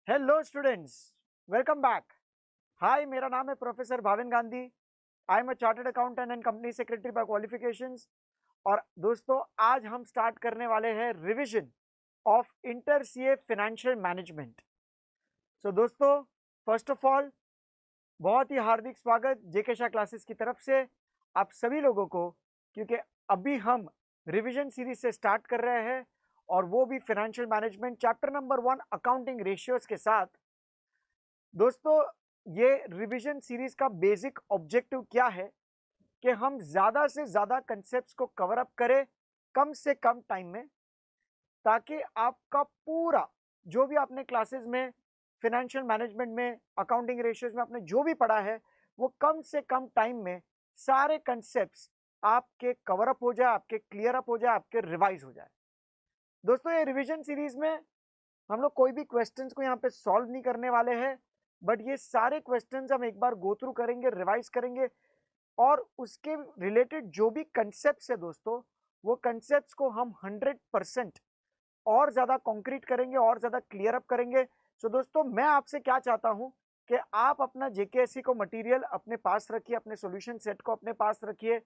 Hello students, welcome back. Hi, मेरा नाम है professor Bhavin Gandhi. I am a chartered accountant and company secretary by qualifications. और दोस्तों, आज हम स्टार्ट करने वाले हैं revision of inter CA financial management. So दोस्तों, फर्स्ट ऑफ ऑल बहुत ही हार्दिक स्वागत जेके शाह क्लासेस की तरफ से आप सभी लोगों को, क्योंकि अभी हम रिवीजन सीरीज से स्टार्ट कर रहे हैं और वो भी financial management chapter number 1 accounting ratios के साथ। दोस्तों, ये रिवीजन सीरीज का बेसिक ऑब्जेक्टिव क्या है कि हम ज्यादा से ज्यादा कंसेप्ट्स को कवर अप करें कम से कम टाइम में, ताकि आपका पूरा जो भी आपने क्लासेस में फाइनेंशियल मैनेजमेंट में अकाउंटिंग रेशियोज में आपने जो भी पढ़ा है वो कम से कम टाइम में सारे कंसेप्ट्स आपके कवर अप हो जाए, आपके क्लियर अप हो जाए, आपके रिवाइज हो जाए। दोस्तों, ये रिवीजन सीरीज में हम लोग कोई भी क्वेश्चंस को यहाँ पे सॉल्व नहीं करने वाले हैं, बट ये सारे क्वेश्चंस हम एक बार गो थ्रू करेंगे, रिवाइज करेंगे और उसके रिलेटेड जो भी कंसेप्ट्स है दोस्तों, वो कंसेप्ट्स को हम 100% और ज्यादा कॉन्क्रीट करेंगे और ज्यादा क्लियर अप करेंगे। सो दोस्तों, मैं आपसे क्या चाहता हूं कि आप अपना जेकेएससी को मटेरियल अपने पास रखिए, अपने सॉल्यूशन सेट को अपने पास रखिए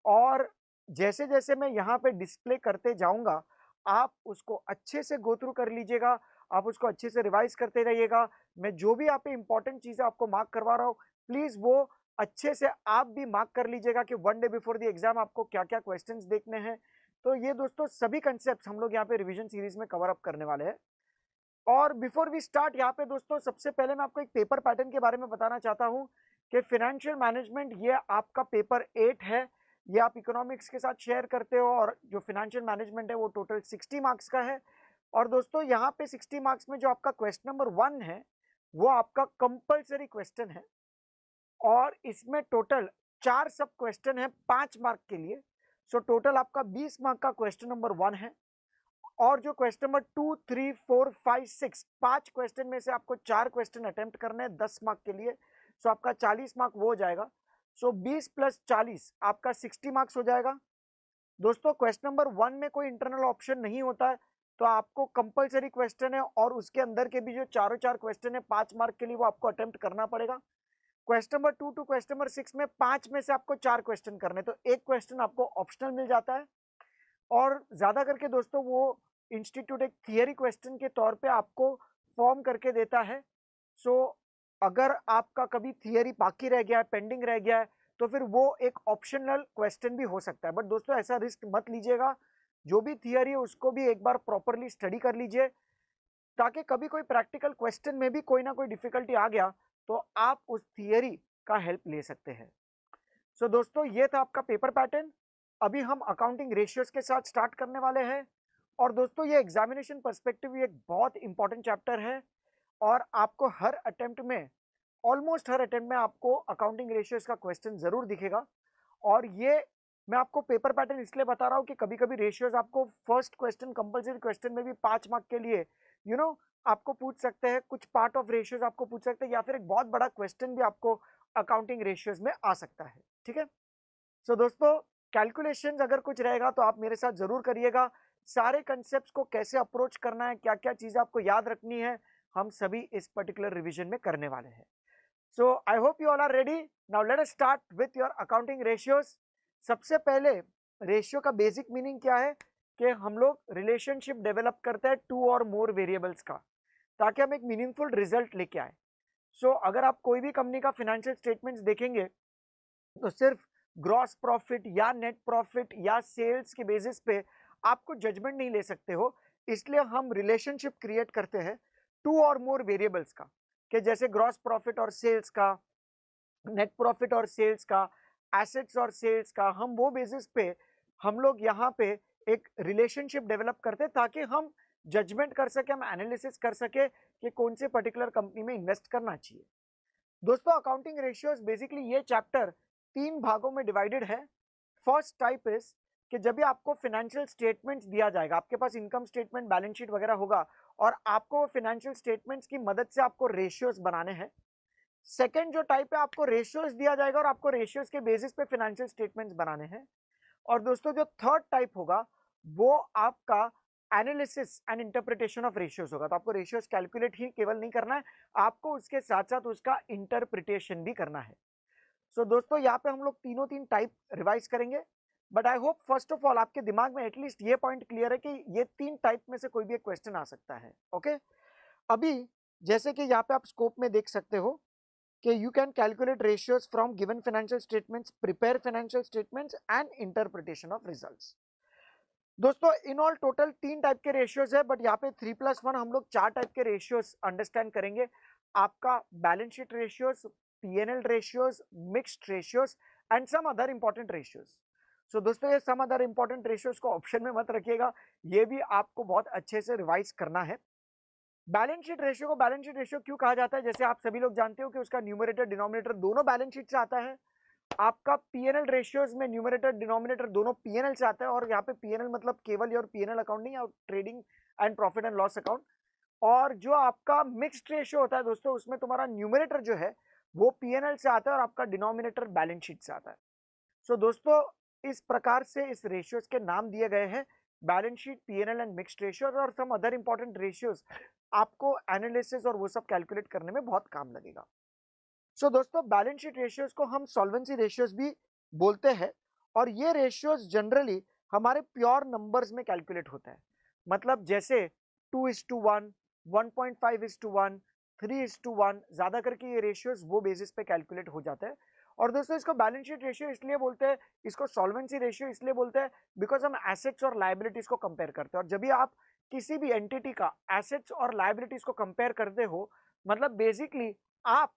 और जैसे जैसे मैं यहाँ पे डिस्प्ले करते जाऊंगा आप उसको अच्छे से गो थ्रू कर लीजिएगा, आप उसको अच्छे से रिवाइज करते रहिएगा। मैं जो भी आप पे इंपॉर्टेंट चीजें आपको मार्क करवा रहा हूँ, प्लीज वो अच्छे से आप भी मार्क कर लीजिएगा कि 1 डे बिफोर द एग्जाम आपको क्या क्या क्वेश्चंस देखने हैं। तो ये दोस्तों सभी कंसेप्ट हम लोग यहाँ पे रिवीजन सीरीज में कवर अप करने वाले हैं। और बिफोर वी स्टार्ट, यहाँ पे दोस्तों सबसे पहले मैं आपको एक पेपर पैटर्न के बारे में बताना चाहता हूँ कि फाइनेंशियल मैनेजमेंट ये आपका पेपर 8 है। ये आप इकोनॉमिक्स के साथ शेयर करते हो और जो फाइनेंशियल मैनेजमेंट है वो टोटल 60 मार्क्स का है। और दोस्तों, यहाँ पे 60 मार्क्स में जो आपका क्वेश्चन नंबर 1 है वो आपका कंपल्सरी क्वेश्चन है और इसमें टोटल 4 सब क्वेश्चन है 5 मार्क के लिए। सो टोटल आपका 20 मार्क का क्वेश्चन नंबर 1 है। और जो क्वेश्चन नंबर 2, 3, 4, 5, 6 5 क्वेश्चन में से आपको 4 क्वेश्चन अटेम्प्ट करने हैं 10 मार्क के लिए। सो आपका 40 मार्क वो हो जाएगा। सो 20 प्लस 40 आपका 60 मार्क्स हो जाएगा। दोस्तों, क्वेश्चन नंबर 1 में कोई इंटरनल ऑप्शन नहीं होता है, तो आपको कंपलसरी क्वेश्चन है और उसके अंदर के भी जो चारों 4 क्वेश्चन है 5 मार्क के लिए वो आपको अटेम्प्ट करना पड़ेगा। Question number 2 to question number 6 में 5 में से आपको 4 क्वेश्चन करने, तो एक क्वेश्चन आपको ऑप्शनल मिल जाता है। और ज्यादा करके दोस्तों वो इंस्टीट्यूट एक थियरी क्वेश्चन के तौर पे आपको फॉर्म करके देता है। सो अगर आपका कभी थियरी बाकी रह गया है, पेंडिंग रह गया है, तो फिर वो एक ऑप्शनल क्वेश्चन भी हो सकता है। बट दोस्तों, ऐसा रिस्क मत लीजिएगा, जो भी थियरी है उसको भी एक बार प्रॉपरली स्टडी कर लीजिए, ताकि कभी कोई प्रैक्टिकल क्वेश्चन में भी कोई ना कोई डिफिकल्टी आ गया तो आप उस थियरी का हेल्प ले सकते हैं। सो दोस्तों, ये था आपका पेपर पैटर्न। अभी हम अकाउंटिंग रेशियोज के साथ स्टार्ट करने वाले हैं। और दोस्तों, ये एग्जामिनेशन पर्सपेक्टिव एक बहुत इंपॉर्टेंट चैप्टर है और आपको हर अटेम्प्ट में, ऑलमोस्ट हर अटेम्प्ट में आपको अकाउंटिंग रेशियोज का क्वेश्चन जरूर दिखेगा। और ये मैं आपको पेपर पैटर्न इसलिए बता रहा हूँ कि कभी कभी रेशियोज आपको फर्स्ट क्वेश्चन कंपल्सरी क्वेश्चन में भी 5 मार्क के लिए आपको पूछ सकते हैं, कुछ पार्ट ऑफ रेशियोज आपको पूछ सकते हैं, या फिर एक बहुत बड़ा क्वेश्चन भी आपको अकाउंटिंग रेशियोज में आ सकता है। ठीक है। सो दोस्तों, कैलकुलेशंस अगर कुछ रहेगा तो आप मेरे साथ जरूर करिएगा। सारे कंसेप्ट्स को कैसे अप्रोच करना है, क्या क्या चीजें आपको याद रखनी है, हम सभी इस पर्टिकुलर रिवीजन में करने वाले हैं। So I hope you all are ready. Now let us start with your accounting ratios. सबसे पहले रेशियो का बेसिक मीनिंग क्या है कि हम लोग रिलेशनशिप डेवलप करते हैं 2 और मोर वेरिएबल्स का, ताकि हम एक मीनिंगफुल रिजल्ट लेके आए। सो अगर आप कोई भी कंपनी का फाइनेंशियल स्टेटमेंट्स देखेंगे तो सिर्फ ग्रॉस प्रॉफिट या नेट प्रॉफिट या सेल्स के बेसिस पे आपको जजमेंट नहीं ले सकते हो। इसलिए हम रिलेशनशिप क्रिएट करते हैं 2 और मोर वेरिएबल्स का, कि जैसे ग्रॉस प्रॉफिट और सेल्स का, नेट प्रॉफिट और सेल्स का, एसेट्स और सेल्स का। हम वो बेसिस पे हम लोग यहाँ पे एक रिलेशनशिप डेवलप करते हैं ताकि हम जजमेंट कर सके, हम एनालिसिस कर सके कि कौन से पर्टिकुलर कंपनी में इन्वेस्ट करना चाहिए। दोस्तों, अकाउंटिंग रेशियोज बेसिकली ये चैप्टर 3 भागों में डिवाइडेड है। फर्स्ट टाइप इज कि जब भी आपको फाइनेंशियल स्टेटमेंट्स दिया जाएगा, आपके पास इनकम स्टेटमेंट, बैलेंस शीट वगैरह होगा और आपको फाइनेंशियल स्टेटमेंट्स की मदद से आपको रेशियोज बनाने हैं। सेकंड जो टाइप है, आपको रेशियोज दिया जाएगा और आपको रेशियोज के बेसिस पे फाइनेंशियल स्टेटमेंट्स बनाने हैं। और दोस्तों, जो थर्ड टाइप होगा वो आपका analysis and interpretation of ratios होगा। तो आपको रेशियोज कैलकुलेट ही केवल नहीं करना है, आपको उसके साथ साथ उसका इंटरप्रिटेशन भी करना है। सो दोस्तों यहाँ पे हम लोग तीन टाइप रिवाइज करेंगे, but I hope first of all आपके दिमाग में एटलीस्ट ये पॉइंट क्लियर है कि ये 3 टाइप में से कोई भी एक क्वेश्चन आ सकता है। ओके, अभी जैसे कि यहाँ पे आप स्कोप में देख सकते हो कि you can calculate ratios from given financial statements, prepare financial statements and interpretation of results. दोस्तों इन ऑल टोटल 3 टाइप के रेशियोज है, बट यहाँ पे 3+1 हम लोग 4 टाइप के रेशियोज अंडरस्टैंड करेंगे। आपका balance sheet ratios, PNL ratios, mixed ratios and some other important ratios. So दोस्तों ये सम अदर इंपॉर्टेंट रेशियोज को ऑप्शन में मत रखिएगा, ये भी आपको बहुत अच्छे से रिवाइज करना है। बैलेंस शीट रेशियो को बैलेंस शीट रेशियो क्यों कहा जाता है? जैसे आप सभी लोग जानते हो कि उसका न्यूमरेटर डिनोमिनेटर दोनों बैलेंस शीट से आता है। आपका पीएनएल रेशियोज में न्यूमरेटर डिनोमिनेटर दोनों पीएनएल से आता है, और यहाँ पे पीएनएल मतलब केवल योर पीएनएल अकाउंट नहीं, और trading and profit and loss account. और जो आपका मिक्स्ड रेशियो होता है दोस्तों, उसमें तुम्हारा न्यूमरेटर जो है वो पीएनएल से आता है और आपका डिनोमिनेटर बैलेंस शीट से आता है। सो दोस्तों इस प्रकार से इस रेशियोज के नाम दिए गए हैं, balance sheet, PNL and mixed ratio और सम अदर इंपॉर्टेंट रेशियोज। आपको एनालिसिस और वो सब कैलकुलेट करने में बहुत काम लगेगा। सो दोस्तों बैलेंस शीट रेशियोज को हम सॉल्वेंसी रेशियोज भी बोलते हैं, और ये रेशियोज जनरली हमारे प्योर नंबर्स में कैलकुलेट होता है। मतलब जैसे 2:1, 1.5:1, 3:1, ज्यादा करके ये रेशियोज वो बेसिस पे कैलकुलेट हो जाते हैं। और दोस्तों इसको बैलेंस शीट रेशियो इसलिए बोलते हैं, इसको सॉल्वेंसी रेशियो इसलिए बोलते हैं बिकॉज हम एसेट्स और लायबिलिटीज को कंपेयर करते हैं। और जब भी आप किसी भी एंटिटी का एसेट्स और लायबिलिटीज को कंपेयर करते हो, मतलब बेसिकली आप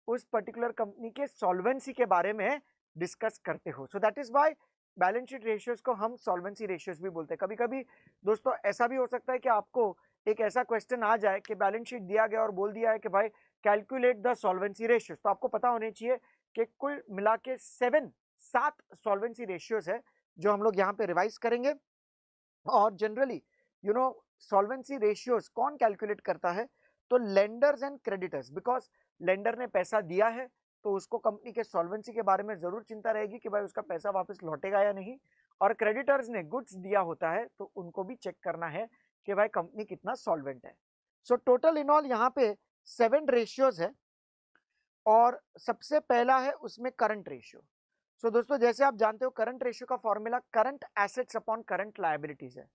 उस पर्टिकुलर कंपनी के सॉल्वेंसी के बारे में डिस्कस करते हो। सो that is why balance sheet ratios को हम सॉल्वेंसी रेशियोज भी बोलते हैं। कभी कभी दोस्तों ऐसा भी हो सकता है कि आपको एक ऐसा क्वेश्चन आ जाए कि बैलेंस शीट दिया गया और बोल दिया है कि भाई कैलकुलेट द सॉल्वेंसी रेशियोज, तो आपको पता होने चाहिए कि कुल मिला के 7 सॉल्वेंसी रेशियोज है जो हम लोग यहाँ पे रिवाइज करेंगे। और जनरली सॉल्वेंसी रेशियोज कौन कैलकुलेट करता है? तो lenders and creditors, because lender ने पैसा दिया है तो उसको कंपनी के सॉल्वेंसी के बारे में जरूर चिंता रहेगी कि भाई उसका पैसा वापस लौटेगा या नहीं। और क्रेडिटर्स ने गुड्स दिया होता है तो उनको भी चेक करना है कि भाई कंपनी कितना सॉल्वेंट है। सो टोटल इन ऑल यहाँ पे 7 रेशियोज है, और सबसे पहला है उसमें करंट रेशियो। सो दोस्तों जैसे आप जानते हो करंट रेशियो का formula current assets upon current liabilities है।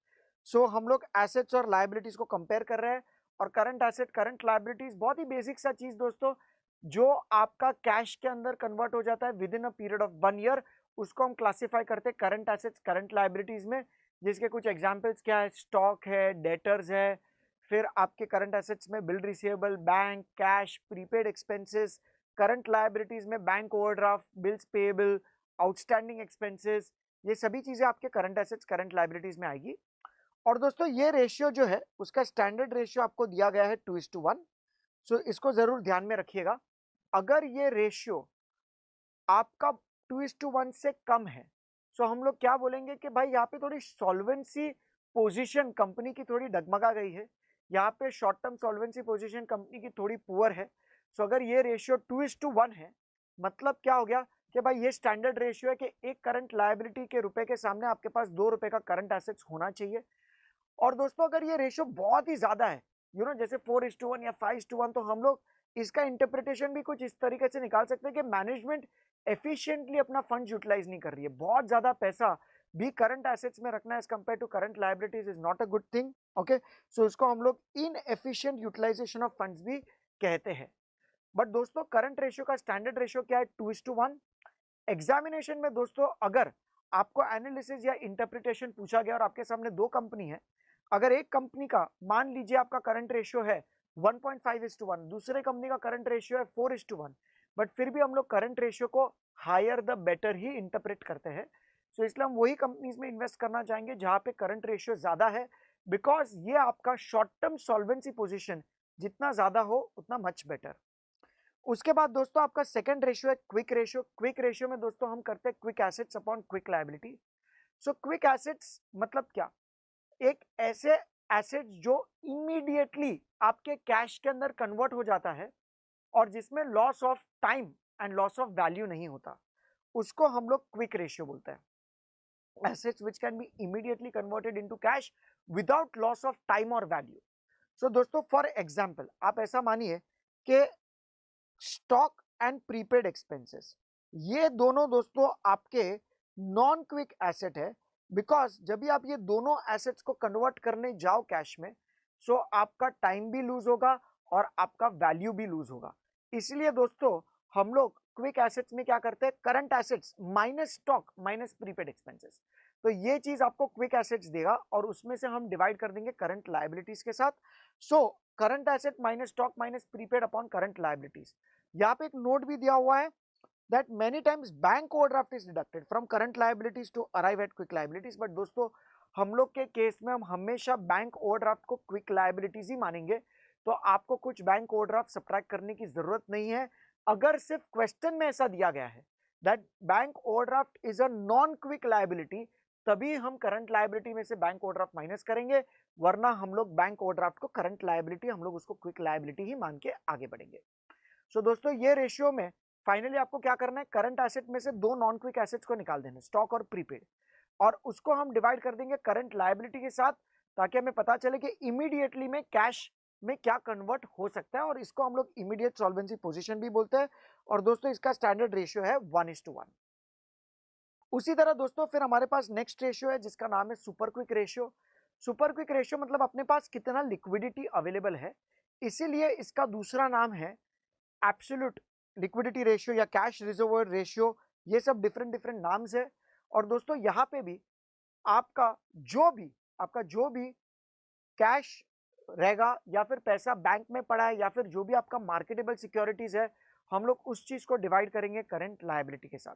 सो हम लोग एसेट्स और लायबिलिटीज को कंपेयर कर रहे हैं, और करंट एसेट करंट लायबिलिटीज बहुत ही बेसिक सा चीज दोस्तों, जो आपका कैश के अंदर कन्वर्ट हो जाता है with in a period of 1 year, उसको हम क्लासिफाई करते हैं करंट एसेट्स करंट लायबिलिटीज में। जिसके कुछ एग्जांपल्स क्या है? स्टॉक है, डेटर्स है, फिर आपके करंट एसेट्स में bill receivable, bank, cash, prepaid expenses, current liabilities में bank overdraft, bills payable, outstanding expenses, ये सभी चीजें आपके करंट एसेट्स करंट लायबिलिटीज में आएगी। और दोस्तों ये रेशियो जो है उसका स्टैंडर्ड रेशियो आपको दिया गया है 2:1। सो इसको जरूर ध्यान में रखिएगा। अगर ये रेशियो आपका 2:1 से कम है, सो हम लोग क्या बोलेंगे कि भाई यहाँ पे थोड़ी सॉल्वेंसी पोजीशन कंपनी की थोड़ी डगमगा गई है, यहाँ पे short term solvency position company की थोड़ी पुअर है। सो अगर ये रेशियो 2:1 है, मतलब क्या हो गया कि भाई ये स्टैंडर्ड रेशियो है कि एक करंट लायबिलिटी के रुपए के सामने आपके पास 2 रुपए का करंट एसेट्स होना चाहिए। और दोस्तों अगर ये रेशियो बहुत ही ज्यादा है, जैसे 4:1 या 5:1, तो हम लोग इसका इंटरप्रिटेशन भी कुछ इस तरीके से निकाल सकते हैं कि मैनेजमेंट एफिशिएंटली अपना फंड यूटिलाइज नहीं कर रही है। बहुत ज्यादा पैसा भी करंट एसेट्स में रखना as compare to current liabilities is not a good thing. Okay, so इसको हम लोग इनएफिशिएंट यूटिलाइजेशन ऑफ फंड्स भी कहते हैं। बट दोस्तों करंट रेशियो का स्टैंडर्ड रेशियो क्या है? 2:1। एग्जामिनेशन में दोस्तों अगर आपको एनालिसिस या इंटरप्रिटेशन पूछा गया और आपके सामने 2 कंपनी है, अगर एक कंपनी का मान लीजिए आपका करंट रेशियो है 1.5:1, दूसरे कंपनी का करंट रेशियो है 4:1, बट फिर भी हम लोग करंट रेशियो को हायर द बेटर ही इंटरप्रेट करते हैं। सो इसलिए हम वही कंपनीज में इन्वेस्ट करना चाहेंगे जहां पे करंट रेशियो ज्यादा है, बिकॉज ये आपका शॉर्ट टर्म सॉल्वेंसी पोजीशन जितना ज्यादा हो उतना मच बेटर। उसके बाद दोस्तों आपका सेकंड रेशियो है क्विक रेशियो। क्विक रेशियो में दोस्तों हम करते हैं quick assets upon quick liability. So quick assets मतलब क्या? एक ऐसे एसेट जो इमीडिएटली आपके कैश के अंदर कन्वर्ट हो जाता है और जिसमें loss of time and loss of value नहीं होता, उसको हम लोग क्विक रेशियो बोलते हैं। Assets which can be immediately converted into cash without loss of time और वैल्यू। सो दोस्तों फॉर एग्जाम्पल आप ऐसा मानिए कि स्टॉक एंड प्रीपेड एक्सपेंसेस, ये दोनों दोस्तों आपके नॉन क्विक एसेट है, बिकॉज जब भी आप ये दोनों एसेट्स को कन्वर्ट करने जाओ कैश में, सो आपका टाइम भी लूज होगा और आपका वैल्यू भी लूज होगा। इसलिए दोस्तों हम लोग क्विक एसेट्स में क्या करते हैं, current assets minus stock minus prepaid expenses. तो ये चीज आपको क्विक एसेट्स देगा और उसमें से हम डिवाइड कर देंगे करंट लायबिलिटीज के साथ। So current asset minus stock minus prepaid upon current liabilities. यहाँ पे एक नोट भी दिया हुआ है that many times bank overdraft is deducted from current liabilities to arrive at quick liabilities, but दोस्तों हम लोग के केस में हम हमेशा बैंक ओवरड्राफ्ट को क्विक लायबिलिटीज ही मानेंगे, तो आपको कुछ बैंक ओवरड्राफ्ट सब्ट्रैक्ट करने की जरूरत नहीं है। अगर सिर्फ क्वेश्चन में ऐसा दिया गया है that bank overdraft is a non quick liability, तभी हम करंट लायबिलिटी में से बैंक ओवरड्राफ्ट माइनस करेंगे, वरना हम लोग बैंक ओवरड्राफ्ट को करंट लायबिलिटी, हम लोग उसको क्विक लायबिलिटी ही मान के आगे बढ़ेंगे। सो दोस्तों ये रेशियो में फाइनली आपको क्या करना है, करंट एसेट में से दो नॉन क्विक एसेट्स को निकाल देना, स्टॉक और प्रीपेड, और उसको हम डिवाइड कर देंगे करंट लायबिलिटी के साथ, ताकि हमें पता चले कि इमीडिएटली में कैश में क्या कन्वर्ट हो सकता है, और इसको हम लोग इमीडिएट सॉल्वेंसी पोजीशन भी बोलते हैं। और दोस्तों इसका स्टैंडर्ड रेशियो है 1:1। उसी तरह दोस्तों फिर हमारे पास नेक्स्ट रेशियो है जिसका नाम है super quick ratio. Super quick ratio मतलब अपने पास कितना लिक्विडिटी अवेलेबल है, इसीलिए इसका दूसरा नाम है एब्सोल्यूट लिक्विडिटी रेशियो या कैश रिजर्वर रेशियो। ये सब डिफरेंट डिफरेंट नाम्स है। और दोस्तों यहाँ पे भी आपका जो भी कैश रहेगा या फिर पैसा बैंक में पड़ा है या फिर जो भी आपका मार्केटेबल सिक्योरिटीज है, हम लोग उस चीज को डिवाइड करेंगे करंट लायबिलिटी के साथ।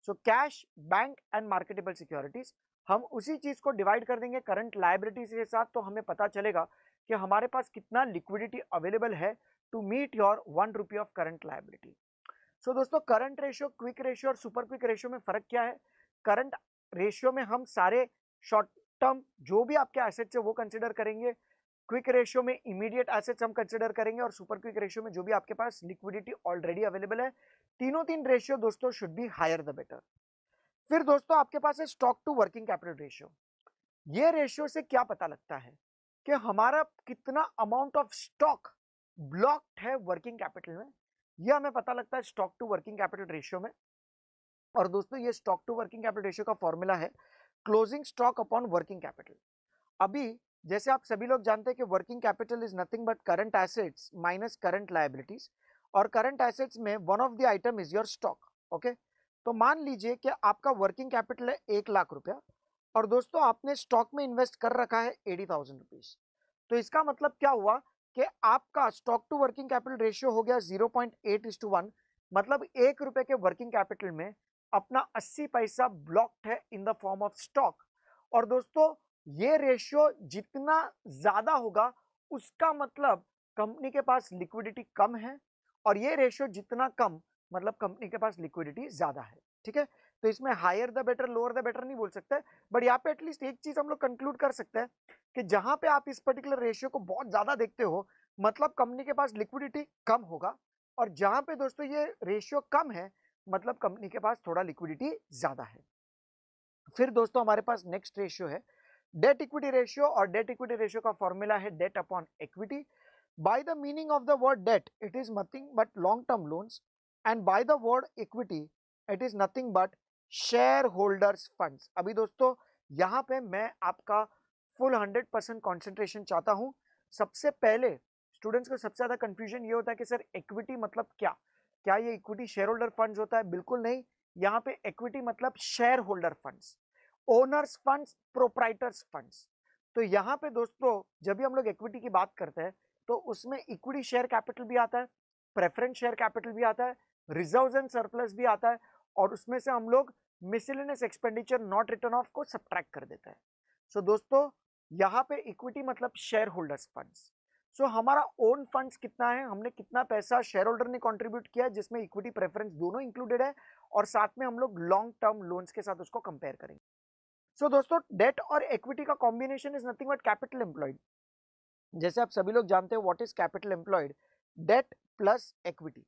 So cash, bank and marketable securities, हम उसी चीज को डिवाइड कर देंगे करंट लायबिलिटी के साथ, तो हमें पता चलेगा कि हमारे पास कितना लिक्विडिटी अवेलेबल है to meet your 1 rupee of current liability. So दोस्तों करंट रेशियो, क्विक रेशियो और सुपर क्विक रेशियो में फर्क क्या है? करंट रेशियो में हम सारे शॉर्ट टर्म जो भी आपके एसेट्स है वो कंसिडर करेंगे, क्विक रेशियो में इमीडिएट एसेट्स हम कंसिडर करेंगे, और सुपर क्विक रेशियो में जो भी आपके पास लिक्विडिटी ऑलरेडी अवेलेबल है। तीन रेशियो दोस्तों should be higher the better. फिर दोस्तों आपके पास है stock to working capital ratio. ये रेशियो से क्या पता लगता है कि हमारा कितना अमाउंट ऑफ स्टॉक ब्लॉक्ड है वर्किंग कैपिटल में, यह हमें पता लगता है stock to working capital ratio में। और दोस्तों ये stock to working capital ratio का फॉर्मूला है closing stock upon working capital. अभी जैसे आप सभी लोग जानते हैं कि working capital is nothing but current assets minus current liabilities, और करंट एसेट्स में one of the item is your stock. Okay, तो मान लीजिए कि आपका वर्किंग कैपिटल है 1,00,000 रुपया, और दोस्तों आपने स्टॉक में इन्वेस्ट कर रखा है 80,000 रुपीज। तो इसका मतलब क्या हुआ कि आपका stock to working capital ratio हो गया 0.8:1, मतलब 1 रुपए के वर्किंग कैपिटल में अपना 80 पैसा ब्लॉक्ड है in the form of stock. और दोस्तों ये रेशियो जितना ज्यादा होगा उसका मतलब कंपनी के पास लिक्विडिटी कम है, और ये रेशियो जितना कम मतलब कंपनी के पास लिक्विडिटी ज्यादा है। ठीक है, तो इसमें higher the better lower the better नहीं बोल सकते, बट यहाँ पे एटलीस्ट एक चीज हम लोग कंक्लूड कर सकते हैं कि जहां पे आप इस पर्टिकुलर रेशियो को बहुत ज्यादा देखते हो मतलब कंपनी के पास लिक्विडिटी कम होगा, और जहां पे दोस्तों ये रेशियो कम है मतलब कंपनी के पास थोड़ा लिक्विडिटी ज्यादा है। फिर दोस्तों हमारे पास नेक्स्ट रेशियो है डेट इक्विटी रेशियो, और डेट इक्विटी रेशियो का फॉर्मूला है debt upon equity. By the meaning of the word debt it is nothing but long term loans, and by the word equity it is nothing but share holders funds. अभी दोस्तों यहाँ पे मैं आपका full 100% concentration चाहता हूँ। सबसे पहले स्टूडेंट्स को सबसे ज्यादा कंफ्यूजन ये होता है कि सर इक्विटी मतलब क्या ये इक्विटी शेयर होल्डर फंड्स होता है? बिल्कुल नहीं, यहाँ पे इक्विटी मतलब share holder funds, owners funds, proprietors funds. तो यहाँ पे दोस्तों जब भी हम लोग इक्विटी की बात करते हैं तो उसमें इक्विटी शेयर कैपिटल भी आता है, प्रेफरेंस शेयर कैपिटल भी आता है, रिजर्व्स एंड सरप्लस भी आता है, और उसमें से हम लोग miscellaneous expenditure not return of को सब्ट्रैक्ट कर देता है। सो दोस्तों यहाँ पे इक्विटी मतलब शेयर होल्डर्स फंड्स। सो हमारा ओन फंड्स कितना है, हमने कितना पैसा शेयर होल्डर ने कंट्रीब्यूट किया है, जिसमें इक्विटी प्रेफरेंस दोनों इंक्लूडेड है, और साथ में हम लोग लॉन्ग टर्म लोन्स के साथ उसको कंपेयर करेंगे। सो दोस्तों डेट और इक्विटी का combination is nothing but capital employed. जैसे आप सभी लोग जानते हैं what is capital employed, debt plus equity.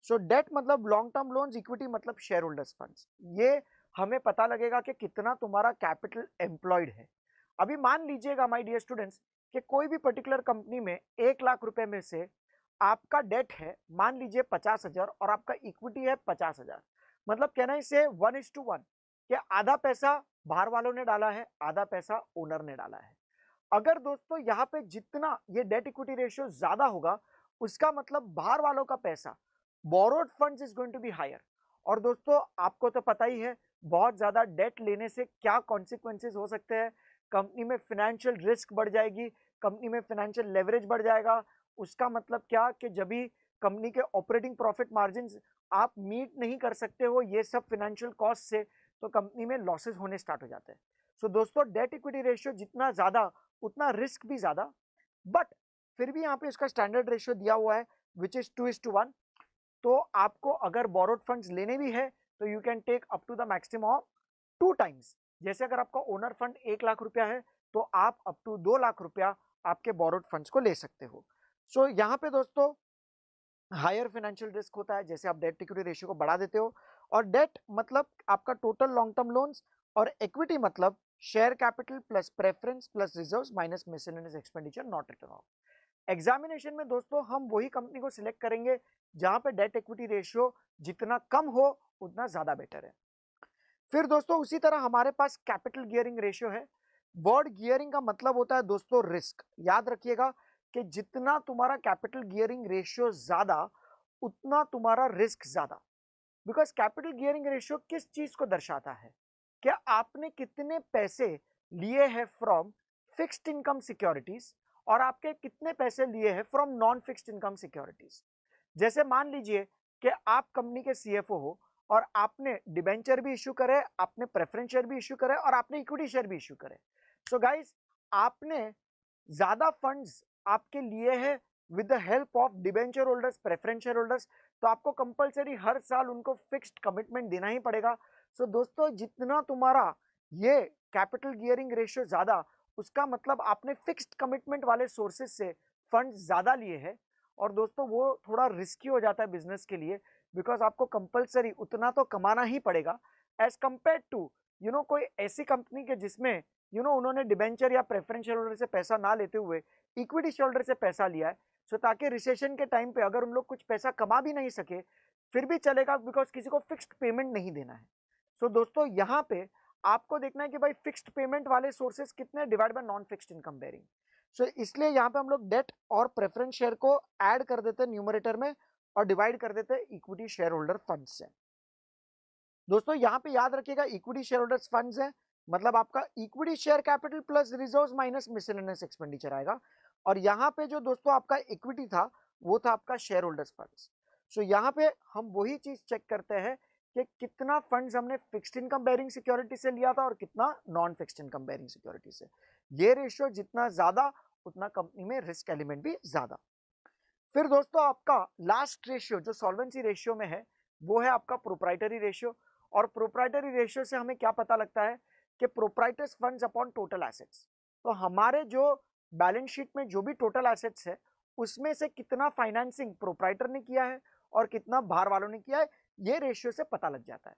So debt मतलब लॉन्ग टर्म लोन्स, इक्विटी मतलब शेयर होल्डर्स फंड्स। ये हमें पता लगेगा कि कितना तुम्हारा कैपिटल एम्प्लॉयड है। अभी मान लीजिएगा माय डियर स्टूडेंट्स कि कोई भी पर्टिकुलर कंपनी में 1 लाख रुपए में से आपका डेट है मान लीजिए 50,000 और आपका इक्विटी है 50,000, मतलब कहना इसे 1:1 कि आधा पैसा बाहर वालों ने डाला है, आधा पैसा ओनर ने डाला है। अगर दोस्तों यहाँ पे जितना ये डेट इक्विटी रेशियो ज्यादा होगा उसका मतलब बाहर वालों का पैसा borrowed funds is going to be higher. और दोस्तों आपको तो पता ही है बहुत ज्यादा डेट लेने से क्या कॉन्सिक्वेंसेज हो सकते हैं। कंपनी में फाइनेंशियल रिस्क बढ़ जाएगी, कंपनी में फाइनेंशियल लेवरेज बढ़ जाएगा। उसका मतलब क्या कि जब भी कंपनी के ऑपरेटिंग प्रॉफिट मार्जिन आप मीट नहीं कर सकते हो ये सब फाइनेंशियल कॉस्ट से, तो कंपनी में लॉसेस होने स्टार्ट हो जाते हैं। सो दोस्तों डेट इक्विटी रेशियो जितना ज्यादा उतना रिस्क भी ज्यादा, बट फिर भी यहाँ पे इसका स्टैंडर्ड रेशियो दिया हुआ है विच इज 2:1। तो आपको अगर बोरोड फंड्स लेने भी है तो you can take up to the maximum of 2 times. जैसे अगर आपका ओनर फंड 1 लाख रुपया है तो आप अप टू 2 लाख रुपया आपके बोरोड फंड्स को ले सकते हो। सो यहाँ पे दोस्तों हायर फाइनेंशियल रिस्क होता है जैसे आप डेट इक्विटी रेशियो को बढ़ा देते हो, और डेट मतलब आपका टोटल लॉन्ग टर्म लोन्स, और इक्विटी मतलब share capital plus preference plus reserves minus miscellaneous expenditure not return of. Examination में दोस्तों हम वही कंपनी को सिलेक्ट करेंगे जहां पे डेट इक्विटी रेशियो जितना कम हो उतना ज्यादा बेटर है। फिर दोस्तों उसी तरह हमारे पास कैपिटल गियरिंग रेशियो है। वर्ड गियरिंग का मतलब होता है दोस्तों रिस्क। याद रखिएगा कि जितना तुम्हारा कैपिटल गियरिंग रेशियो ज्यादा उतना तुम्हारा रिस्क ज्यादा। बिकॉज कैपिटल गियरिंग रेशियो किस चीज को दर्शाता है, क्या आपने कितने पैसे लिए हैं फ्रॉम फिक्स्ड इनकम सिक्योरिटीज और आपके कितने पैसे लिए हैं from non fixed income securities. जैसे मान लीजिए कि आप कंपनी के सीएफओ हो और आपने डिबेंचर भी इश्यू करे, आपने प्रेफरेंस शेयर भी इश्यू करे और आपने इक्विटी शेयर भी इश्यू करे। सो गाइस आपने ज्यादा फंड्स आपके लिए हैं with the help of debenture holders, preference share holders, तो आपको कंपलसरी हर साल उनको फिक्स्ड कमिटमेंट देना ही पड़ेगा। सो दोस्तों जितना तुम्हारा ये कैपिटल गियरिंग रेशियो ज्यादा उसका मतलब आपने फिक्स्ड कमिटमेंट वाले सोर्सेज से फंड ज्यादा लिए हैं, और दोस्तों वो थोड़ा रिस्की हो जाता है बिजनेस के लिए बिकॉज आपको कंपलसरी उतना तो कमाना ही पड़ेगा एज कंपेयर टू कोई ऐसी कंपनी के जिसमें उन्होंने डिबेंचर या प्रेफरेंस शेयर होल्डर से पैसा ना लेते हुए इक्विटी शेयर होल्डर से पैसा लिया है। सो ताकि रिसेशन के टाइम पे अगर उन लोग कुछ पैसा कमा भी नहीं सके फिर भी चलेगा बिकॉज किसी को फिक्स्ड पेमेंट नहीं देना है। सो दोस्तों यहाँ पे आपको देखना है कि भाई फिक्स्ड पेमेंट वाले सोर्सेस कितने divide by non fixed income bearing. So इसलिए यहाँ पे हम लोग डेट और प्रेफरेंस शेयर को ऐड कर देते हैं न्यूमरेटर में और डिवाइड कर देते हैं इक्विटी शेयर होल्डर फंड से। दोस्तों यहाँ पे याद रखिएगा इक्विटी शेयर होल्डर्स फंड्स है मतलब आपका equity share capital plus reserves minus miscellaneous expenditure आएगा, और यहाँ पे जो दोस्तों आपका इक्विटी था वो था आपका शेयर होल्डर्स फंड्स। सो यहाँ पे हम वही चीज चेक करते हैं कि कितना फंड्स हमने फिक्स्ड इनकम बेरिंग सिक्योरिटी से लिया था और कितना non fixed income bearing security से। ये रेशियो जितना ज्यादा उतना कंपनी में रिस्क एलिमेंट भी ज्यादा। फिर दोस्तों आपका लास्ट रेशियो जो सॉल्वेंसी रेशियो में है वो है आपका प्रोप्राइटरी रेशियो, और प्रोप्राइटरी रेशियो से हमें क्या पता लगता है कि proprietors funds upon total assets. तो हमारे जो बैलेंस शीट में जो भी टोटल एसेट्स है उसमें से कितना फाइनेंसिंग प्रोप्राइटर ने किया है और कितना बाहर वालों ने किया है ये रेशियो से पता लग जाता है।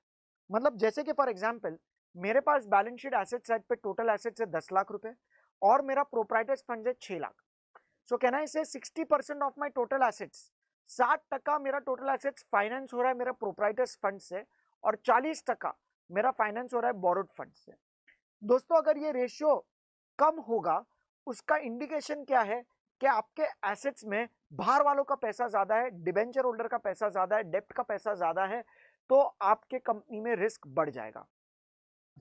मतलब जैसे कि फॉर एग्जांपल मेरे पास बैलेंस शीट एसेट साइड पे टोटल एसेट्स है 10 लाख रुपए और मेरा प्रोप्राइटर्स फंड है 6 लाख। सो कैन आई से 60% ऑफ माई टोटल एसेट्स, 60% मेरा टोटल एसेट्स फाइनेंस हो रहा है मेरा प्रोप्राइटर्स फंड से और 40% मेरा फाइनेंस हो रहा है बोरोड फंड से। दोस्तों अगर ये रेशियो कम होगा उसका इंडिकेशन क्या है कि आपके एसेट्स में बाहर वालों का पैसा ज्यादा है, डिबेंचर होल्डर का पैसा ज्यादा है, डेप्ट का पैसा ज्यादा है, तो आपके कंपनी में रिस्क बढ़ जाएगा।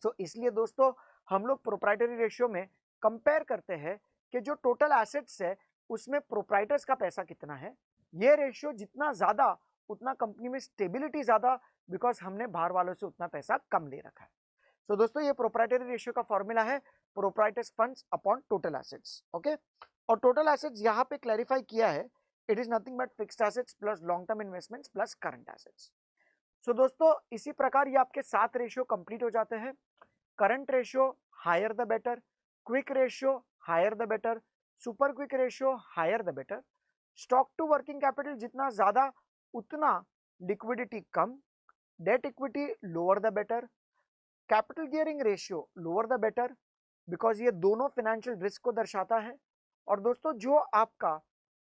सो इसलिए दोस्तों हम लोग प्रोप्राइटरी रेशियो में कंपेयर करते हैं कि जो टोटल एसेट्स है उसमें प्रोप्राइटर्स का पैसा कितना है। ये रेशियो जितना ज्यादा उतना कंपनी में स्टेबिलिटी ज्यादा बिकॉज हमने बाहर वालों से उतना पैसा कम ले रखा है। सो दोस्तों ये प्रोप्राइटरी रेशियो का फॉर्मूला है proprietors funds upon total assets. Okay, और टोटल एसेट्स यहाँ पे क्लैरिफाई किया है it is nothing but fixed assets plus long term investments plus current assets. So दोस्तों इसी प्रकार ये आपके 7 रेशियो कंप्लीट हो जाते हैं। Current ratio higher the better, quick ratio higher the better, super quick ratio higher the better, stock to working capital जितना ज्यादा उतना लिक्विडिटी कम, debt equity lower the better, capital gearing ratio lower the better, because ये दोनों financial risk को दर्शाता है। और दोस्तों जो आपका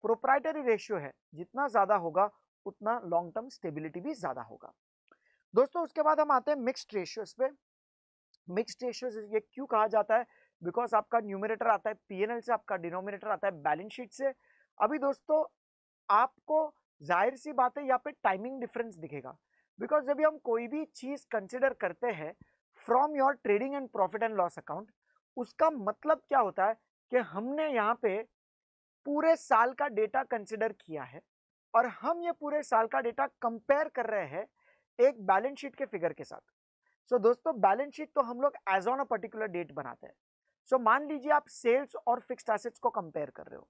प्रोप्राइटरी रेशियो है जितना ज्यादा होगा उतना लॉन्ग टर्म स्टेबिलिटी भी ज्यादा होगा। दोस्तों उसके बाद हम आते हैं मिक्स्ड रेशियोज पे। मिक्स्ड रेशियोज ये क्यों कहा जाता है? बिकॉज आपका न्यूमरेटर आता है पीएनएल से, आपका डिनोमिनेटर आता है बैलेंस शीट से। अभी दोस्तों आपको जाहिर सी बात है यहाँ पे टाइमिंग डिफरेंस दिखेगा, बिकॉज जब हम कोई भी चीज कंसिडर करते हैं from your trading and profit and loss account, उसका मतलब क्या होता है कि हमने यहाँ पे पूरे साल का डेटा कंसिडर किया है और हम ये पूरे साल का डेटा कंपेयर कर रहे हैं एक बैलेंस शीट के फिगर के साथ। सो दोस्तों बैलेंस शीट तो हम लोग as on a particular date बनाते हैं। सो मान लीजिए आप सेल्स और फिक्स्ड एसेट्स को कंपेयर कर रहे हो।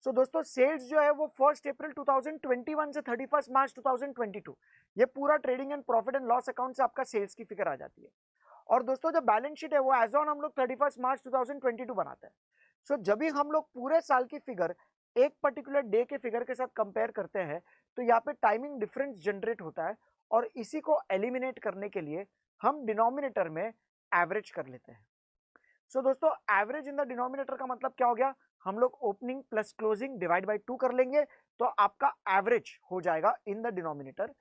सो दोस्तों सेल्स जो है वो 1 अप्रैल 2021 से 31 मार्च 2022, ये पूरा trading and profit and loss account से आपका सेल्स की फिगर आ जाती है। और दोस्तों जो बैलेंस शीट है वो एज ऑन हम लोग 31 मार्च 2022 बनाते हैं। सो जब भी हम लोग पूरे साल की फिगर एक पर्टिकुलर डे के फिगर के साथ कंपेयर करते हैं तो यहाँ पे टाइमिंग डिफरेंस जनरेट होता है और इसी को एलिमिनेट करने के लिए हम डिनोमिनेटर में एवरेज कर लेते हैं। सो दोस्तों एवरेज इन द डिनोमिनेटर का मतलब क्या हो गया? हम लोग opening plus closing divide by 2 कर लेंगे तो आपका एवरेज हो जाएगा इन द डिनोमिनेटर।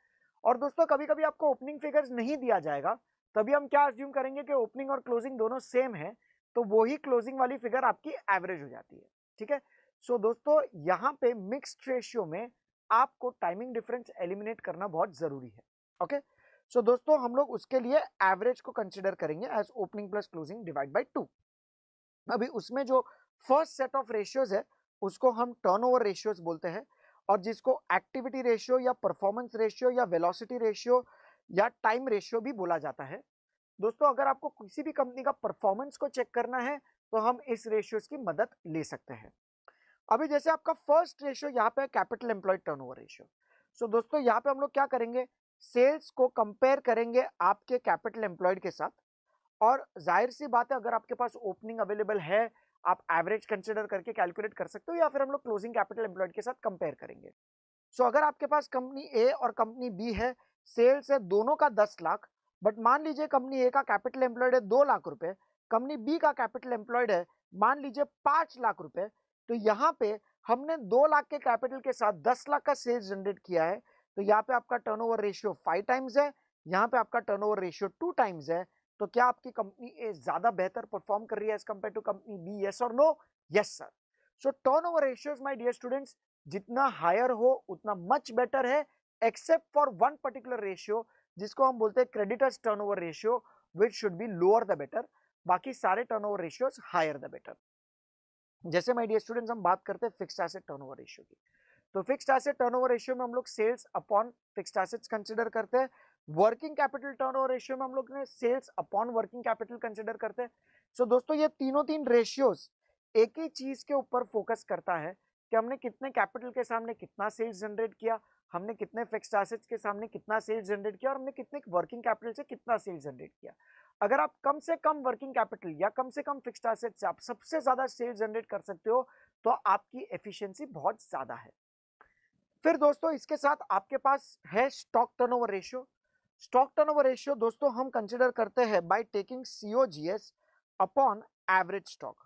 और दोस्तों कभी कभी आपको ओपनिंग फिगर्स नहीं दिया जाएगा, तभी हम क्या अज्यूम करेंगे कि ओपनिंग और क्लोजिंग दोनों सेम है, तो वो ही क्लोजिंग वाली फिगर आपकी एवरेज हो जाती है। ठीक है। सो दोस्तों यहाँ पे मिक्स्ड रेशियो में आपको टाइमिंग डिफरेंस एलिमिनेट करना बहुत जरूरी है। ओके। सो दोस्तों हम लोग उसके लिए एवरेज को कंसिडर करेंगे as opening plus closing divide by 2। अभी उसमें जो फर्स्ट सेट ऑफ रेशियोज है उसको हम टर्नओवर रेशियोज बोलते हैं, और जिसको एक्टिविटी रेशियो या परफॉर्मेंस रेशियो या वेलोसिटी रेशियो या टाइम रेशियो भी बोला जाता है। दोस्तों अगर आपको किसी भी कंपनी का परफॉर्मेंस को चेक करना है तो हम इस रेशियोज की मदद ले सकते हैं। अभी जैसे आपका फर्स्ट रेशियो यहाँ पे कैपिटल एम्प्लॉयड टर्नओवर रेशियो। सो दोस्तों यहाँ पे हम लोग क्या करेंगे, सेल्स को कंपेयर करेंगे आपके कैपिटल एम्प्लॉयड के साथ, और जाहिर सी बात है अगर आपके पास ओपनिंग अवेलेबल है आप एवरेज कंसिडर करके कैलकुलेट कर सकते हो, या फिर हम लोग क्लोजिंग कैपिटल एम्प्लॉयड के साथ कंपेयर करेंगे। सो अगर आपके पास कंपनी ए और कंपनी बी है, सेल्स है दोनों का 10 लाख, बट मान लीजिए कंपनी ए का कैपिटल एम्प्लॉयड है 2 लाख रुपए, कंपनी बी का कैपिटल एम्प्लॉयड है मान लीजिए 5 लाख रुपए, तो यहाँ पे हमने 2 लाख के कैपिटल के साथ 10 लाख का सेल्स जनरेट किया है, तो यहाँ पे आपका टर्नओवर रेशियो 5 टाइम्स है, यहाँ पे आपका टर्नओवर रेशियो 2 टाइम्स है। तो क्या आपकी कंपनी ए ज्यादा बेहतर परफॉर्म कर रही है as compare to company B? Yes और no? Yes sir. So turnover ratios my dear students जितना हायर हो उतना मच बेटर है, except for one particular ratio जिसको हम बोलते हैं creditors turnover ratio, which should be lower the better. बाकी सारे turnover ratios higher the better. जैसे माय डियर स्टूडेंट्स हम बात करते हैं फिक्स्ड एसेट टर्नओवर रेशियो की, तो फिक्स्ड एसेट टर्नओवर रेशियो में हम लोग sales upon fixed assets consider करते हैं। वर्किंग कैपिटल टर्नओवर रेशियो में हम लोग ने sales upon working capital consider करते हैं। सो दोस्तों ये तीन रेशियोज एक ही चीज के ऊपर फोकस करता है कि हमने कितने कैपिटल के सामने कितना सेल्स जनरेट किया, हमने कितने फिक्स्ड एसेट्स के सामने कितना सेल्स जनरेट किया, और हमने कितने वर्किंग कैपिटल से कितना सेल्स जनरेट किया। अगर आप कम से कम वर्किंग कैपिटल या कम से कम फिक्स्ड एसेट से आप सबसे ज्यादा सेल्स जनरेट कर सकते हो तो आपकी एफिशिएंसी बहुत ज्यादा है। फिर दोस्तों इसके साथ आपके पास है stock turnover ratio. Stock turnover ratio दोस्तों हम कंसीडर करते हैं by taking COGS upon average stock.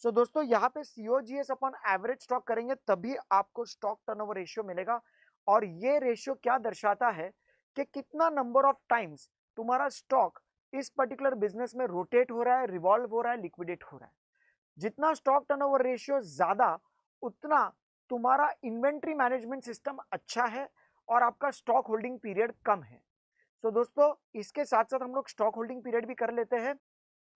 So दोस्तों यहाँ पे सीओजीएस अपॉन एवरेज स्टॉक करेंगे तभी आपको स्टॉक टर्नओवर रेशियो मिलेगा, और ये रेशियो क्या दर्शाता है कि कितना नंबर ऑफ टाइम्स तुम्हारा स्टॉक इस पर्टिकुलर बिजनेस में रोटेट हो रहा है, रिवॉल्व हो रहा है, लिक्विडेट हो रहा है। जितना स्टॉक टर्नओवर रेशियो ज्यादा उतना तुम्हारा इन्वेंट्री मैनेजमेंट सिस्टम अच्छा है और आपका स्टॉक होल्डिंग पीरियड कम है। सो दोस्तों इसके साथ साथ हम लोग स्टॉक होल्डिंग पीरियड भी कर लेते हैं।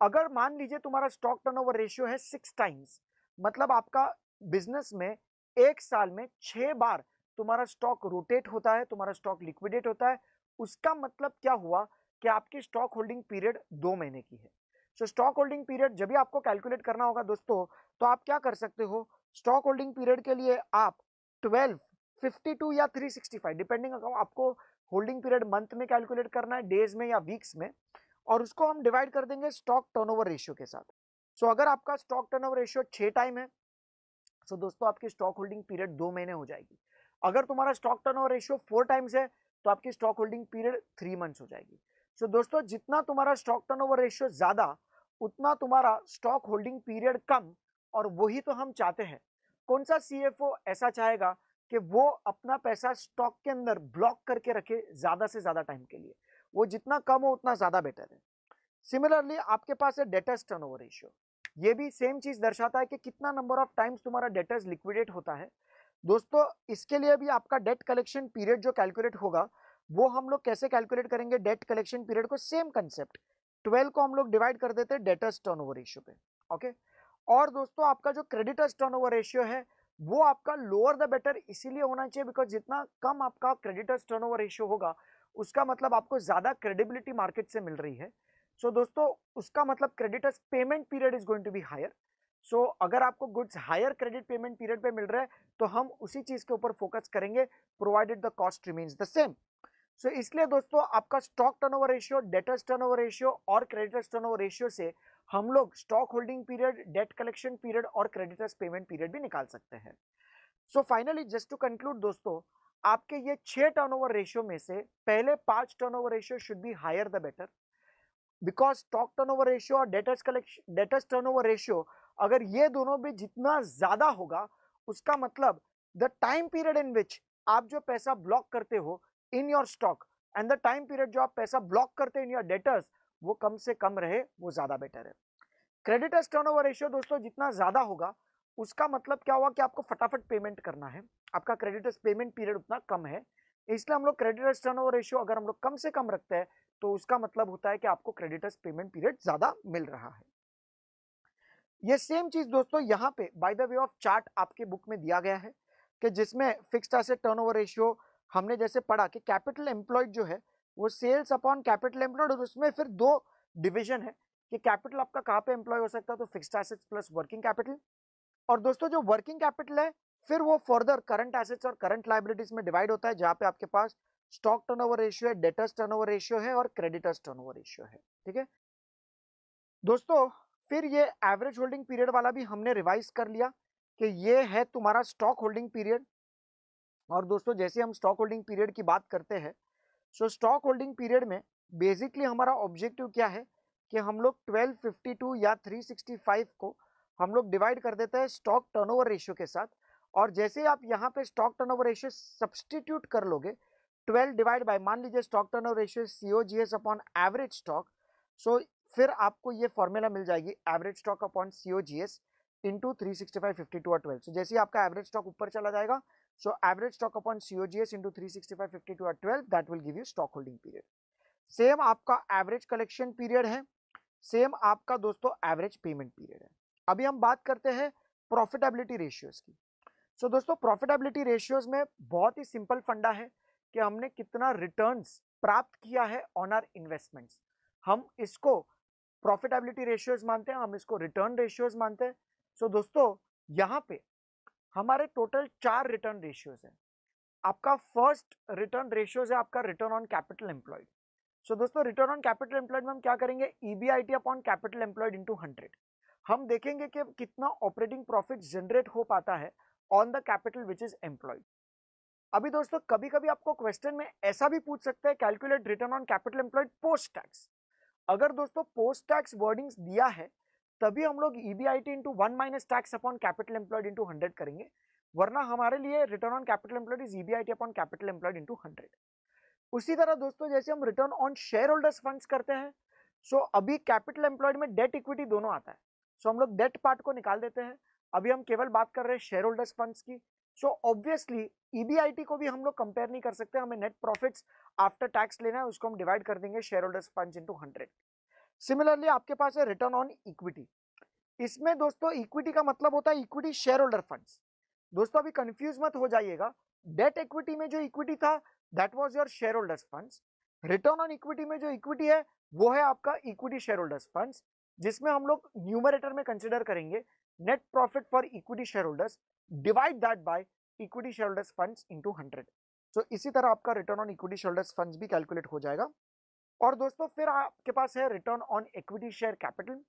अगर मान लीजिए तुम्हारा स्टॉक टर्नओवर रेशियो है 6 टाइम्स, मतलब आपका बिजनेस में एक साल में 6 बार तुम्हारा स्टॉक रोटेट होता है, तुम्हारा स्टॉक लिक्विडेट होता है, उसका मतलब क्या हुआ कि आपकी स्टॉक होल्डिंग पीरियड 2 महीने की है। सो स्टॉक होल्डिंग पीरियड जब भी आपको कैलकुलेट करना होगा दोस्तों, तो आप क्या कर सकते हो, स्टॉक होल्डिंग पीरियड के लिए आप 12, 52 या 365 डिपेंडिंग आपको होल्डिंग पीरियड मंथ में कैलकुलेट करना है, डेज में या वीक्स में, और उसको हम डिवाइड कर देंगे स्टॉक टर्नओवर रेशियो के साथ। सो अगर आपका स्टॉक टर्नओवर रेशियो 6 टाइम है, सो दोस्तों आपकी स्टॉक होल्डिंग पीरियड 2 महीने हो जाएगी। अगर तुम्हारा स्टॉक टर्नओवर रेशियो 4 टाइम्स है तो आपकी स्टॉक होल्डिंग पीरियड 3 मंथ्स हो जाएगी। सो दोस्तों जितना तुम्हारा स्टॉक टर्नओवर रेशियो ज्यादा उतना तुम्हारा स्टॉक होल्डिंग पीरियड कम, और वही तो हम चाहते हैं। कौन सा सीएफओ ऐसा चाहेगा कि वो अपना पैसा स्टॉक के अंदर ब्लॉक करके रखे ज्यादा से ज्यादा टाइम के लिए? वो जितना कम हो उतना ज्यादा बेटर है। सिमिलरली आपके पास है डेटर्स टर्नओवर रेशियो, ये भी सेम चीज दर्शाता है कि कितना नंबर ऑफ टाइम्स तुम्हारा डेटर्स लिक्विडेट होता है। दोस्तों इसके लिए भी आपका डेट कलेक्शन पीरियड जो कैलकुलेट होगा, वो हम लोग कैसे कैलकुलेट करेंगे? डेट कलेक्शन पीरियड को सेम कंसेप्ट, 12 को हम लोग डिवाइड कर देते हैं डेटर्स टर्नओवर रेशियो पे। ओके, और दोस्तों आपका जो क्रेडिटर्स टर्नओवर रेशियो है वो आपका लोअर द बेटर इसीलिए होना चाहिए बिकॉज जितना कम आपका क्रेडिटर्स टर्नओवर रेशियो होगा उसका मतलब आपको ज्यादा क्रेडिबिलिटी मार्केट से मिल रही है। सो दोस्तों उसका मतलब creditors payment period is going to be higher. So अगर आपको goods higher credit payment period पे मिल रहा है तो हम उसी चीज के ऊपर फोकस करेंगे, provided the cost remains the same. So इसलिए दोस्तों आपका stock turnover ratio, debtors turnover ratio और क्रेडिटर्स टर्नओवर रेशियो से हम लोग stock holding period, debt collection period और क्रेडिटर्स पेमेंट पीरियड भी निकाल सकते हैं। So finally just to conclude दोस्तों, आपके ये 6 टर्नओवर रेशियो में से पहले 5 turnover ratio should be higher the better, because stock turnover ratio और डेटर्स टर्नओवर रेशियो अगर ये दोनों भी जितना ज्यादा होगा उसका मतलब the time period in which आप जो पैसा ब्लॉक करते हो in your stock and the time period जो आप पैसा ब्लॉक करते हैं इन योर डेटर्स वो कम से कम रहे, वो ज्यादा बेटर है। क्रेडिटर्स टर्नओवर रेशियो दोस्तों जितना ज्यादा होगा उसका मतलब क्या हुआ कि आपको फटाफट पेमेंट करना है, आपका क्रेडिटर्स पेमेंट पीरियड उतना कम है, इसलिए हम लोग क्रेडिटर्स टर्नओवर रेशियो अगर हम लोग कम से कम रखते हैं तो उसका मतलब होता है कि आपको क्रेडिटर्स पेमेंट पीरियड ज्यादा मिल रहा है। ये सेम चीज दोस्तों यहाँ पे by the way of chart आपके बुक में दिया गया है कि जिसमें फिक्स्ड एसेट टर्नओवर रेशियो हमने जैसे पढ़ा कि कैपिटल एम्प्लॉयड जो है वो सेल्स अपॉन कैपिटल एम्प्लॉयड, और उसमें फिर 2 डिवीजन है कि कैपिटल आपका कहाँ पे एम्प्लॉय हो सकता है, तो fixed assets plus working capital. और दोस्तों जो वर्किंग कैपिटल है फिर वो फर्दर करंट एसेट्स और करंट लायबिलिटीज में डिवाइड होता है, जहां पे आपके पास स्टॉक टर्नओवर रेशियो है, डेटर्स टर्नओवर रेशियो है और क्रेडिटर्स टर्नओवर रेशियो है। ठीक है दोस्तों, फिर ये एवरेज होल्डिंग पीरियड वाला भी हमने रिवाइज कर लिया कि ये है तुम्हारा स्टॉक होल्डिंग पीरियड। और दोस्तों जैसे हम स्टॉक होल्डिंग पीरियड की बात करते हैं, सो स्टॉक होल्डिंग पीरियड में बेसिकली हमारा ऑब्जेक्टिव क्या है कि हम लोग 1252 या 365 को हम लोग डिवाइड कर देते हैं स्टॉक टर्नओवर रेशियो के साथ, और जैसे आप यहाँ पे स्टॉक टर्नओवर रेशियो सब्सटीट्यूट कर लोगे 12 डिवाइड बाय, मान लीजिए stock turnover ratio COGS upon average stock, so फिर आपको ये फॉर्मूला मिल जाएगी average stock upon COGS into 365, 52 और 12। सो जैसे आपका एवरेज स्टॉक ऊपर चला जाएगा, so average stock upon COGS into 365, 52 और 12 that will give you stock holding period। Same आपका एवरेज कलेक्शन पीरियड है, सेम आपका दोस्तों एवरेज पेमेंट पीरियड है। अभी हम बात करते हैं प्रॉफिटेबिलिटी रेशियोज की। सो दोस्तों प्रॉफिटेबिलिटी रेशियोज में बहुत ही सिंपल फंडा है कि हमने कितना रिटर्न्स प्राप्त किया है ऑन आर इन्वेस्टमेंट्स, हम इसको प्रॉफिटेबिलिटी रेशियोज मानते हैं, हम इसको रिटर्न रेशियोज मानते हैं। सो दोस्तों यहाँ पे हमारे टोटल 4 रिटर्न रेशियोज है। आपका फर्स्ट रिटर्न रेशियोज है आपका रिटर्न ऑन कैपिटल एम्प्लॉयड। सो दोस्तों रिटर्न ऑन कैपिटल एम्प्लॉयड में हम क्या करेंगे, EBIT upon capital employed into 100। हम देखेंगे कि कितना ऑपरेटिंग प्रॉफिट जनरेट हो पाता है on the capital which is employed. अभी दोस्तों कभी कभी आपको क्वेश्चन में ऐसा भी पूछ सकते हैं, calculate return on capital employed post tax. अगर दोस्तों पोस्ट टैक्स वर्डिंग्स दिया है तभी हम लोग EBIT into 1 minus tax upon capital employed into 100 करेंगे, वरना हमारे लिए return on capital employed is EBIT upon capital employed into 100। उसी तरह दोस्तों जैसे हम return on share holders funds करते हैं, सो अभी कैपिटल एम्प्लॉयड में डेट इक्विटी दोनों आता है, सो हम लोग डेट पार्ट को निकाल देते हैं, अभी हम केवल बात कर रहे हैं शेयर होल्डर्स फंड्स की। सो ऑब्वियसली EBIT को भी हम लोग कंपेयर नहीं कर सकते, हमें नेट प्रॉफिट्स आफ्टर टैक्स लेना है, उसको हम डिवाइड कर देंगे share holders funds into 100। Similarly आपके पास है रिटर्न ऑन इक्विटी। इसमें दोस्तों इक्विटी का मतलब होता है इक्विटी शेयर होल्डर फंड्स। दोस्तों अभी कंफ्यूज मत हो जाइएगा, डेट इक्विटी में जो इक्विटी था that was your share holders funds, return on equity में जो इक्विटी है वो है आपका इक्विटी शेयर होल्डर्स फंड्स, जिसमें हम लोग न्यूमरेटर में कंसिडर करेंगे net profit for equity share holders, divide that by equity share holders funds into 100। सो इसी तरह आपका return on equity share holders funds भी कैलकुलेट हो जाएगा। और दोस्तों फिर आपके पास है return on equity share capital.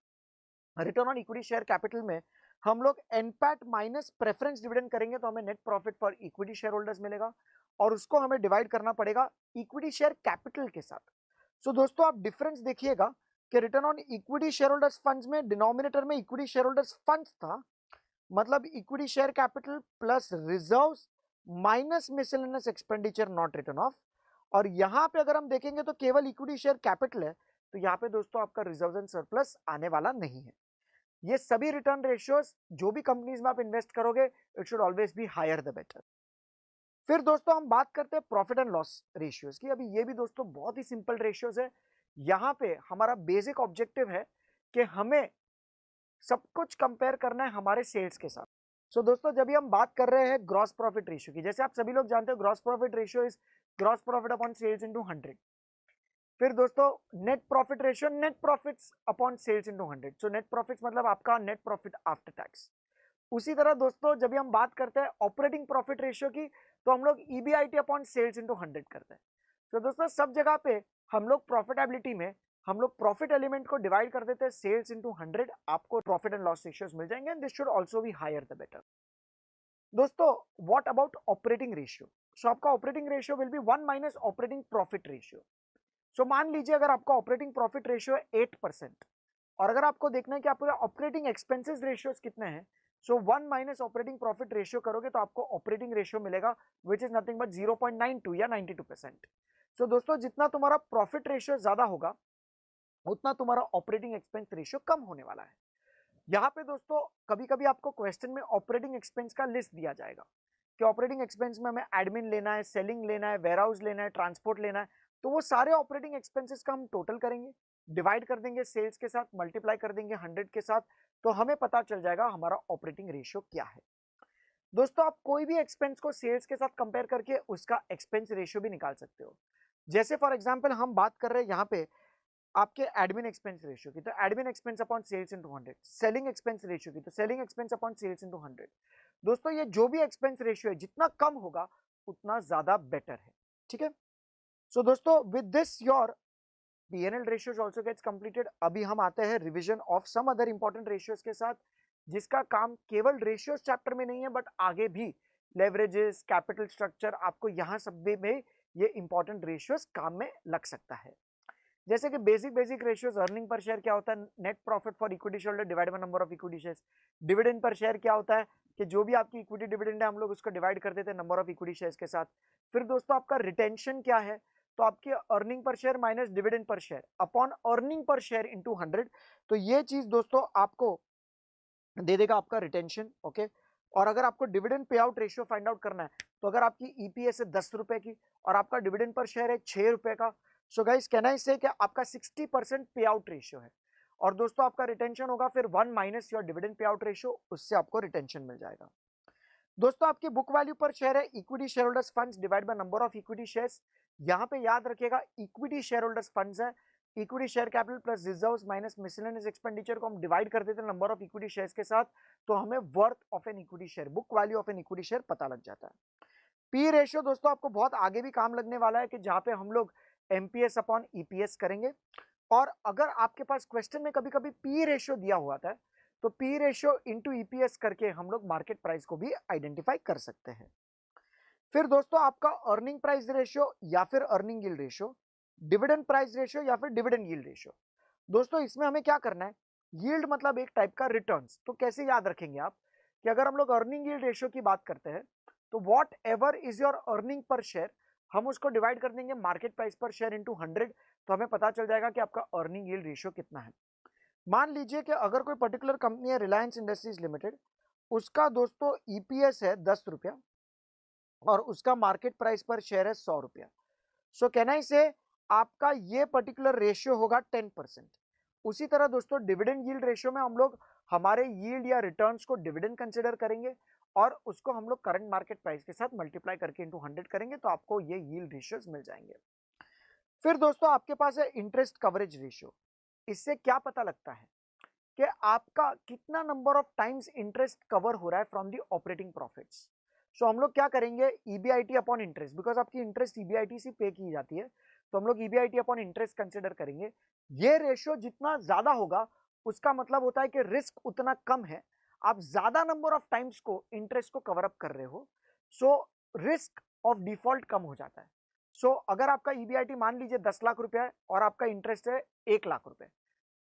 Return on equity share capital में हम लोग एनपैट माइनस प्रेफरेंस डिविडेंड करेंगे तो हमें net profit for equity share holders मिलेगा, और उसको हमें डिवाइड करना पड़ेगा इक्विटी शेयर कैपिटल के साथ। सो दोस्तों आप डिफरेंस देखिएगा कि return on equity share holders funds में डिनोमिनेटर में इक्विटी शेयर होल्डर्स फंड्स था, मतलब equity share capital plus reserves minus miscellaneous expenditure not return of. और यहां पे अगर हम देखेंगे तो केवल इक्विटी शेयर कैपिटल है, तो यहाँ पे दोस्तों आपका रिजर्व एंड सरप्लस आने वाला नहीं है। ये सभी रिटर्न रेशियोज जो भी कंपनीज में आप इन्वेस्ट करोगे, it should always be higher the better. फिर दोस्तों हम बात करते हैं प्रॉफिट एंड लॉस रेशियोज की। अभी ये भी दोस्तों बहुत ही सिंपल रेशियोज है। यहाँ पे हमारा बेसिक ऑब्जेक्टिव है कि हमें सब कुछ कंपेयर करना है हमारे सेल्स के साथ। सो दोस्तों जब भी हम बात कर रहे हैं ग्रॉस प्रॉफिट रेशियो की, जैसे आप सभी लोग जानते हो gross profit ratio is gross profit upon sales into 100। फिर दोस्तों net profit ratio net profits upon sales into 100। So net profits मतलब आपका नेट प्रॉफिट आफ्टर टैक्स। उसी तरह दोस्तों जब भी हम बात करते हैं ऑपरेटिंग प्रॉफिट रेशियो की, तो हम लोग ईबीआईटी अपॉन सेल्स इनटू 100 करते हैं। तो दोस्तों सब जगह पे हम लोग प्रॉफिटेबिलिटी में हम लोग प्रॉफिट एलिमेंट को डिवाइड कर देते हैं सेल्स इनटू 100, आपको प्रॉफिट एंड लॉस रेशियोज मिल जाएंगे। This should also be higher the better. दोस्तों what about operating ratio? So आपका operating ratio will be 1 minus operating profit ratio. So मान लीजिए अगर आपका ऑपरेटिंग प्रॉफिट रेशियो है 8%, और अगर आपको देखना है कि आपके ऑपरेटिंग एक्सपेंसेस रेशियोज कितने हैं, सो 1 माइनस ऑपरेटिंग प्रॉफिट रेशियो करोगे तो आपको ऑपरेटिंग रेशियो मिलेगा विच इज नथिंग बट 0.92 या 92%। सो दोस्तों जितना तुम्हारा प्रॉफिट रेशियो ज्यादा होगा, उतना तुम्हारा ऑपरेटिंग एक्सपेंस रेशियो कम होने वाला है। यहाँ पे दोस्तों कभी कभी आपको क्वेश्चन में ऑपरेटिंग एक्सपेंस का लिस्ट दिया जाएगा कि ऑपरेटिंग एक्सपेंस में हमें एडमिन लेना है, सेलिंग लेना है, वेयरहाउस लेना है, ट्रांसपोर्ट लेना है। तो वो सारे ऑपरेटिंग एक्सपेंसेस का हम टोटल करेंगे, डिवाइड कर देंगे सेल्स के साथ, मल्टीप्लाई कर देंगे 100 के साथ, तो हमें पता चल जाएगा हमारा ऑपरेटिंग रेशियो क्या है। दोस्तों आप कोई भी एक्सपेंस को सेल्स के साथ कंपेयर करके उसका एक्सपेंस रेशियो भी निकाल सकते हो। जैसे फॉर एग्जांपल हम बात कर रहे हैं यहाँ पे आपके एडमिन एक्सपेंस रेशियो की, तो admin expense upon sales into 100, selling expense ratio की, तो selling expense upon sales into 100। दोस्तों ये जो भी एक्सपेंस रेशियो है जितना कम होगा उतना ज्यादा बेटर है, ठीक है। सो दोस्तों with this your P&L ratios also gets completed। अभी हम आते हैं revision of some other important ratios के साथ, जिसका काम केवल रेशियोज चैप्टर में नहीं है बट आगे भी लेवरेजेस, कैपिटल स्ट्रक्चर, आपको यहाँ सब में ये इंपॉर्टेंट रेशियोज काम में लग सकता है। जैसे कि basic ratios, earning per share क्या होता है, net profit for equity share divide by number of equity shares. Dividend per share क्या होता है कि जो भी आपकी इक्विटी डिविडेंड है हम लोग उसको डिवाइड कर देते हैं नंबर ऑफ इक्विटी शेयर्स के साथ। फिर दोस्तों आपका रिटेंशन क्या है, तो आपकी earning per share minus dividend per share upon earning per share into 100। तो ये चीज दोस्तों आपको दे देगा आपका रिटेंशन, ओके। और अगर आपको dividend pay out ratio find out करना है, तो अगर आपकी ईपीएस है 10 रुपए की और आपका डिविडेंड पर शेयर है 6 रुपए का, सो गाइस कैन आई से कि आपका 60% पे आउट रेशियो है। और दोस्तों आपका रिटेंशन होगा फिर 1 minus your dividend pay out ratio, उससे आपको रिटेंशन मिल जाएगा। दोस्तों आपकी बुक वैल्यू पर शेयर है equity share holders funds divide by number of equity shares. यहाँ पे याद रखिएगा इक्विटी शेयर होल्डर्स फंड्स है, equity share capital plus reserves minus miscellaneous expenditure को हम डिवाइड कर देते हैं नंबर ऑफ इक्विटी शेयर्स के साथ, तो हमें worth of an equity share, book value of an equity share पता लग जाता है। पी रेशियो दोस्तों आपको बहुत आगे भी काम लगने वाला है कि जहां पे हम लोग एमपीएस अपॉन ईपीएस करेंगे। और अगर आपके पास क्वेश्चन में कभी कभी पी रेशियो दिया हुआ था, तो पी रेशियो इंटू ईपीएस करके हम लोग मार्केट प्राइस को भी आइडेंटिफाई कर सकते हैं। फिर दोस्तों आपका अर्निंग प्राइस रेशियो या फिर earning yield ratio, dividend price ratio या फिर डिविडेंड यील्ड रेशियो। दोस्तों इसमें हमें क्या करना है, यील्ड मतलब एक टाइप का रिटर्न्स, तो कैसे याद रखेंगे आप कि अगर हम लोग अर्निंग यील्ड रेशियो की बात करते हैं, तो what ever is your earning per share, हम उसको डिवाइड कर देंगे मार्केट प्राइस पर शेयर इंटू 100, तो हमें पता चल जाएगा कि आपका अर्निंग यील्ड रेशियो कितना है। मान लीजिए कि अगर कोई पर्टिकुलर कंपनी है रिलायंस इंडस्ट्रीज लिमिटेड, उसका दोस्तों ईपीएस है 10 रुपया और उसका मार्केट प्राइस पर शेयर है 100 रुपया। सो कैन आई से आपका ये पर्टिकुलर रेशियो होगा 10%। उसी तरह दोस्तों डिविडेंड यील्ड रेशियो में हम लोग हमारे यील्ड या रिटर्न्स को डिविडेंड कंसिडर करेंगे और उसको हम लोग करंट मार्केट प्राइस के साथ मल्टीप्लाई करके इंटू 100 करेंगे, तो आपको ये यील्ड रेशियोज मिल जाएंगे। फिर दोस्तों आपके पास है इंटरेस्ट कवरेज रेशियो। इससे क्या पता लगता है कि आपका कितना number of times interest cover हो रहा है फ्रॉम दी ऑपरेटिंग प्रॉफिट्स। सो हम लोग क्या करेंगे, ईबीआईटी अपॉन इंटरेस्ट, बिकॉज आपकी इंटरेस्ट ईबीआईटी से पे की जाती है, तो हम लोग ईबीआईटी अपॉन इंटरेस्ट कंसिडर करेंगे। ये रेशियो जितना ज्यादा होगा उसका मतलब होता है कि रिस्क उतना कम है, आप ज्यादा नंबर ऑफ टाइम्स को इंटरेस्ट को कवर अप कर रहे हो, सो रिस्क ऑफ डिफॉल्ट कम हो जाता है। सो अगर आपका ईबीआईटी मान लीजिए 10 लाख रुपया है और आपका इंटरेस्ट है 1 लाख रुपए,